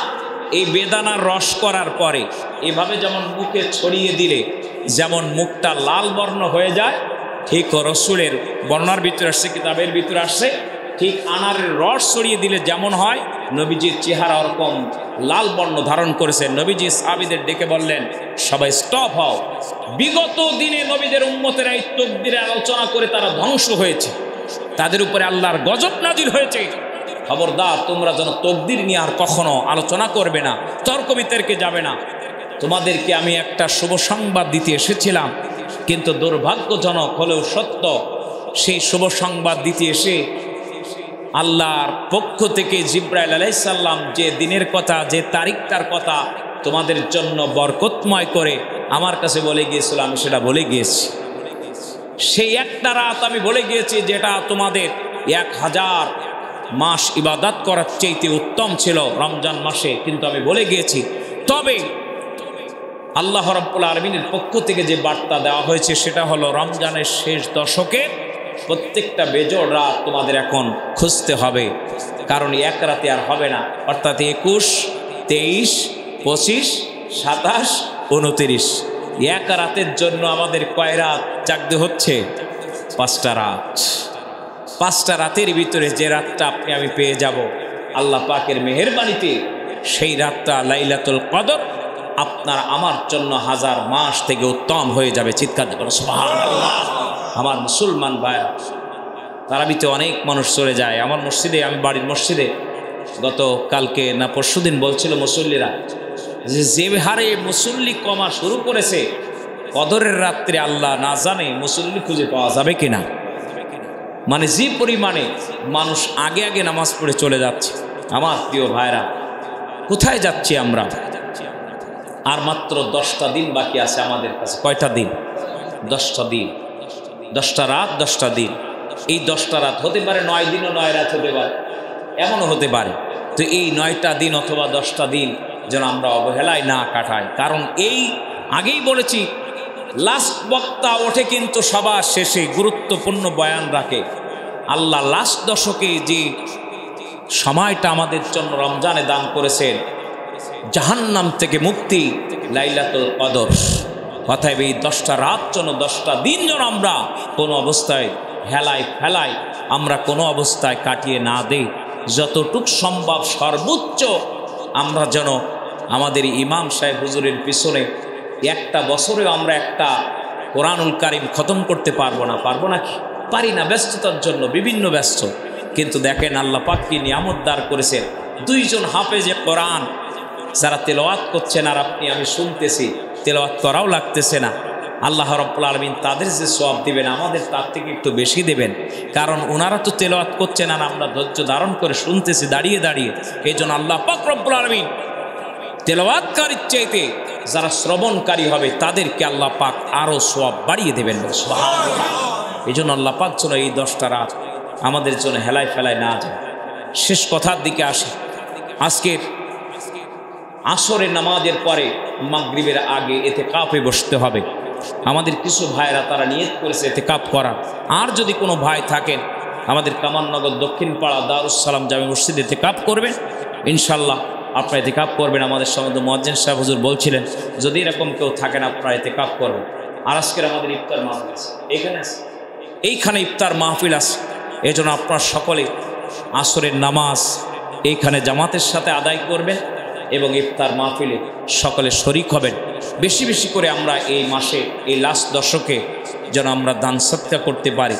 এই বেদানার রস করার পরে এভাবে যেমন মুখে ছড়িয়ে দিলে যেমন মুখটা লাল বর্ণ হয়ে যায়, ঠিক রসুলের বর্ণার ভিতরে আসছে, কিতাবের ভিতরে আসছে, ঠিক আনারের রস ছড়িয়ে দিলে যেমন হয়, নবীজির চেহারা ওরকম লাল বর্ণ ধারণ করেছে। নবীজি সাহাবীদের ডেকে বললেন, সবাই স্টপ হও। বিগত দিনে নবীদের উম্মতেরা এই তাকদীরের আলোচনা করে তারা ধ্বংস হয়েছে, তাদের উপরে আল্লাহর গজব নাজিল হয়েছে। খবরদার, তোমরা যেন তাকদীর নিয়ে আর কখনো আলোচনা করবে না, তর্ক বিতর্কে যাবে না। তোমাদেরকে আমি একটা শুভ সংবাদ দিতে এসেছিলাম, কিন্তু দুর্ভাগ্যজনক হলেও সত্য, সেই শুভ সংবাদ দিতে এসে আল্লাহর পক্ষ থেকে জিবরাইল আলাইহিস সালাম যে দিনের কথা, যে তারিখটার কথা তোমাদের জন্য বরকতময় করে আমার কাছে বলে গিয়েছিল, আমি সেটা বলে গিয়েছি। সেই একটা রাত আমি বলে গিয়েছি যেটা তোমাদের 1000 মাস ইবাদত করার চাইতে উত্তম ছিল রমজান মাসে, কিন্তু আমি বলে গিয়েছি। তবে আল্লাহ রাব্বুল আলামিনের পক্ষ থেকে যে বার্তা দেওয়া হয়েছে সেটা হলো রমজানের শেষ দশকে প্রত্যেকটা বেজোড় রাত তোমাদের এখন খুঁজতে হবে, কারণ এক রাতে আর হবে না। অর্থাৎ 21, 23, 25, 27, 29 এক রাতের জন্য আমাদের কয় রাত জাগতে হচ্ছে? 5টা রাত। 5টা রাতের ভিতরে যে রাতটা আপনি আমি পেয়ে যাব আল্লাহ পাকের মেহেরবানিতে, সেই রাতটা লাইলাতুল কদর আপনার আমার জন্য 1000 মাস থেকে উত্তম হয়ে যাবে। চিৎকার দিয়ে বলো সুবহানাল্লাহ। আমার মুসলমান ভাইরা, তারাবিতে অনেক মানুষ চলে যায়। আমার মসজিদে, আমি বাড়ির মসজিদে গত কালকে না পরশুদিন বলছিল মুসল্লিরা যে হারে মুসল্লি কমা শুরু করেছে, কদরের রাত্রে আল্লাহ না জানে মুসল্লি খুঁজে পাওয়া যাবে কিনা। মানে যে পরিমাণে মানুষ আগে আগে নামাজ পড়ে চলে যাচ্ছে। আমার প্রিয় ভাইরা, কোথায় যাচ্ছি আমরা? আর মাত্র 10টা দিন বাকি আছে আমাদের কাছে। কয়টা দিন? 10টা দিন, 10টা রাত, 10টা দিন। এই 10টা রাত হতে পারে 9 দিন ও 9 রাত হতে পারে, এমনও হতে পারে। তো এই 9টা দিন অথবা 10টা দিন যেন আমরা অবহেলায় না কাটাই, কারণ এই আগেই বলেছি লাস্ট বক্তা ওঠে কিন্তু সবার শেষে গুরুত্বপূর্ণ বয়ান রাখে। আল্লাহ লাস্ট দশকে যে সময়টা আমাদের জন্য রমজানে দান করেছেন, জাহান্নাম থেকে মুক্তি, লাইলাতুল কদর। অতএব এই 10টা রাত যেন, 10টা দিন যেন আমরা কোনো অবস্থায় হেলায় ফেলায় আমরা কোনো অবস্থায় কাটিয়ে না দেই। যতটুক সম্ভব সর্বোচ্চ আমরা যেন আমাদের ইমাম সাহেব হুজুরের পিছনে একটা বছরেও আমরা একটা কোরআনুল কারিম খতম করতে পারবো না। পারবো নাকি? পারি না, ব্যস্ততার জন্য বিভিন্ন ব্যস্ত। কিন্তু দেখেন আল্লাহ পাক কি নিয়ামত দান করেছেন, 2 জন হাফেজে কোরআন যারা তেলাওয়াত করছেন আর আপনি আমি শুনতেছি, তেলাওয়াত করাও লাগতেছে না। আল্লাহ রাব্বুল আলামিন তাদের যে সওয়াব দিবেন আমাদের তার থেকে একটু বেশি দেবেন, কারণ ওনারা তো তেলাওয়াত করছেন আর আমরা ধৈর্য ধারণ করে শুনতেছি দাঁড়িয়ে দাঁড়িয়ে। এই জন্য আল্লাহ পাক রব্বুল আলামিন তেলাওয়াতকারীর চাইতে যারা শ্রবণকারী হবে তাদেরকে আল্লাহ পাক আরও সওয়াব বাড়িয়ে দেবেন। সুবহানাল্লাহ। এই জন্য আল্লাহ পাক যেন এই 10টা রাত আমাদের জন্য হেলায় ফেলায় না যায়। শেষ কথার দিকে আসে। আজকের আসরের নামাজের পরে মাগরিবের আগে ইতিকাফে বসতে হবে। আমাদের কিছু ভাইরা তারা নিয়ত করেছে ইতিকাফ করার। আর যদি কোনো ভাই থাকেন আমাদের কামাননগর দক্ষিণ পাড়া দারুস সালাম জামে মসজিদে ইতিকাফ করবেন, ইনশাল্লাহ আপনারা ইতিকাফ করবেন। আমাদের সঙ্গে মুয়াজ্জিন সাহেব হুজুর বলছিলেন যদি এরকম কেউ থাকেন আপনারা ইতিকাফ করবেন। আর আজকের আমাদের ইফতার মাহফিল আছে এইখানে ইফতার মাহফিল আছে। এই জন্য আপনারা সকলে আসরের নামাজ এইখানে জামাতের সাথে আদায় করবেন এবং ইফতার মাহফিলে সকলে শরিক হবেন। বেশি বেশি করে আমরা এই মাসে, এই লাস্ট দশকে যেন আমরা দান সৎকা করতে পারি।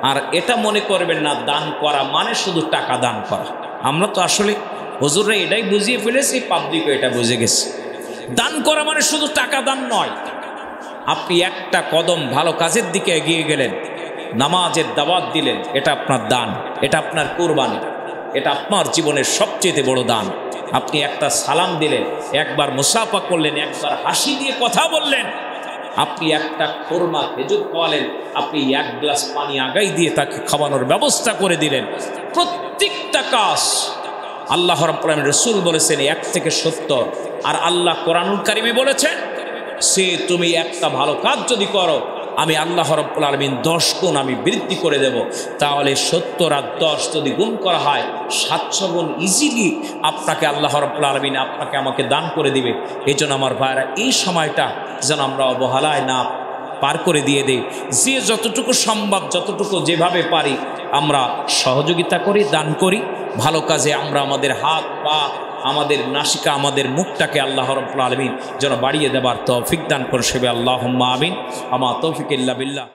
আর এটা মনে করবেন না দান করা মানে শুধু টাকা দান করা। আমরা তো আসলে হুজুররা এটাই বুঝিয়ে ফেলেছি, পাবলিকও এটা বুঝে গেছে। দান করা মানে শুধু টাকা দান নয়। আপনি একটা কদম ভালো কাজের দিকে এগিয়ে গেলেন, নামাজের দাওয়াত দিলেন, এটা আপনার দান, এটা আপনার কুরবানি, এটা আপনার জীবনের সবচেয়ে বড় দান। আপনি একটা সালাম দিলেন, একবার মুসাফা করলেন, একবার হাসি দিয়ে কথা বললেন, আপনি একটা খুরমা খেজুর খাওয়ালেন, আপনি 1 গ্লাস পানি আগাই দিয়ে তাকে খাওয়ানোর ব্যবস্থা করে দিলেন। প্রত্যেকটা কাজ আল্লাহ রাব্বুল আলামিন, রাসূল বলেছেন 1 থেকে 70, আর আল্লাহ কোরআনুল কারিমে বলেছেন সে তুমি একটা ভালো কাজ যদি করো আমি আল্লাহ রাব্বুল আলামিন 10 গুণ আমি বৃদ্ধি করে দেব। তাহলে 70 আর 10 যদি গুণ করা হয় 700 গুণ ইজিলি আপনাকে আল্লাহ রাব্বুল আলামিন আপনাকে আমাকে দান করে দিবে। এই জন্য আমার ভাইরা, এই সময়টা যেন আমরা অবহেলায় না পার করে দিয়ে দেই। যে যতটুকু সম্ভব, যতটুকু যেভাবে পারি আমরা সহযোগিতা করি, দান করি। ভালো কাজে আমরা আমাদের হাত পা, আমাদের নাসিকা, আমাদের মুখটাকে আল্লাহ রাব্বুল আলামিন যেন বাড়িয়ে দেবার তৌফিক দান করে সেবে আল্লাহুম্মা আমিন। আমা তৌফিক ইল্লা বিল্লাহ।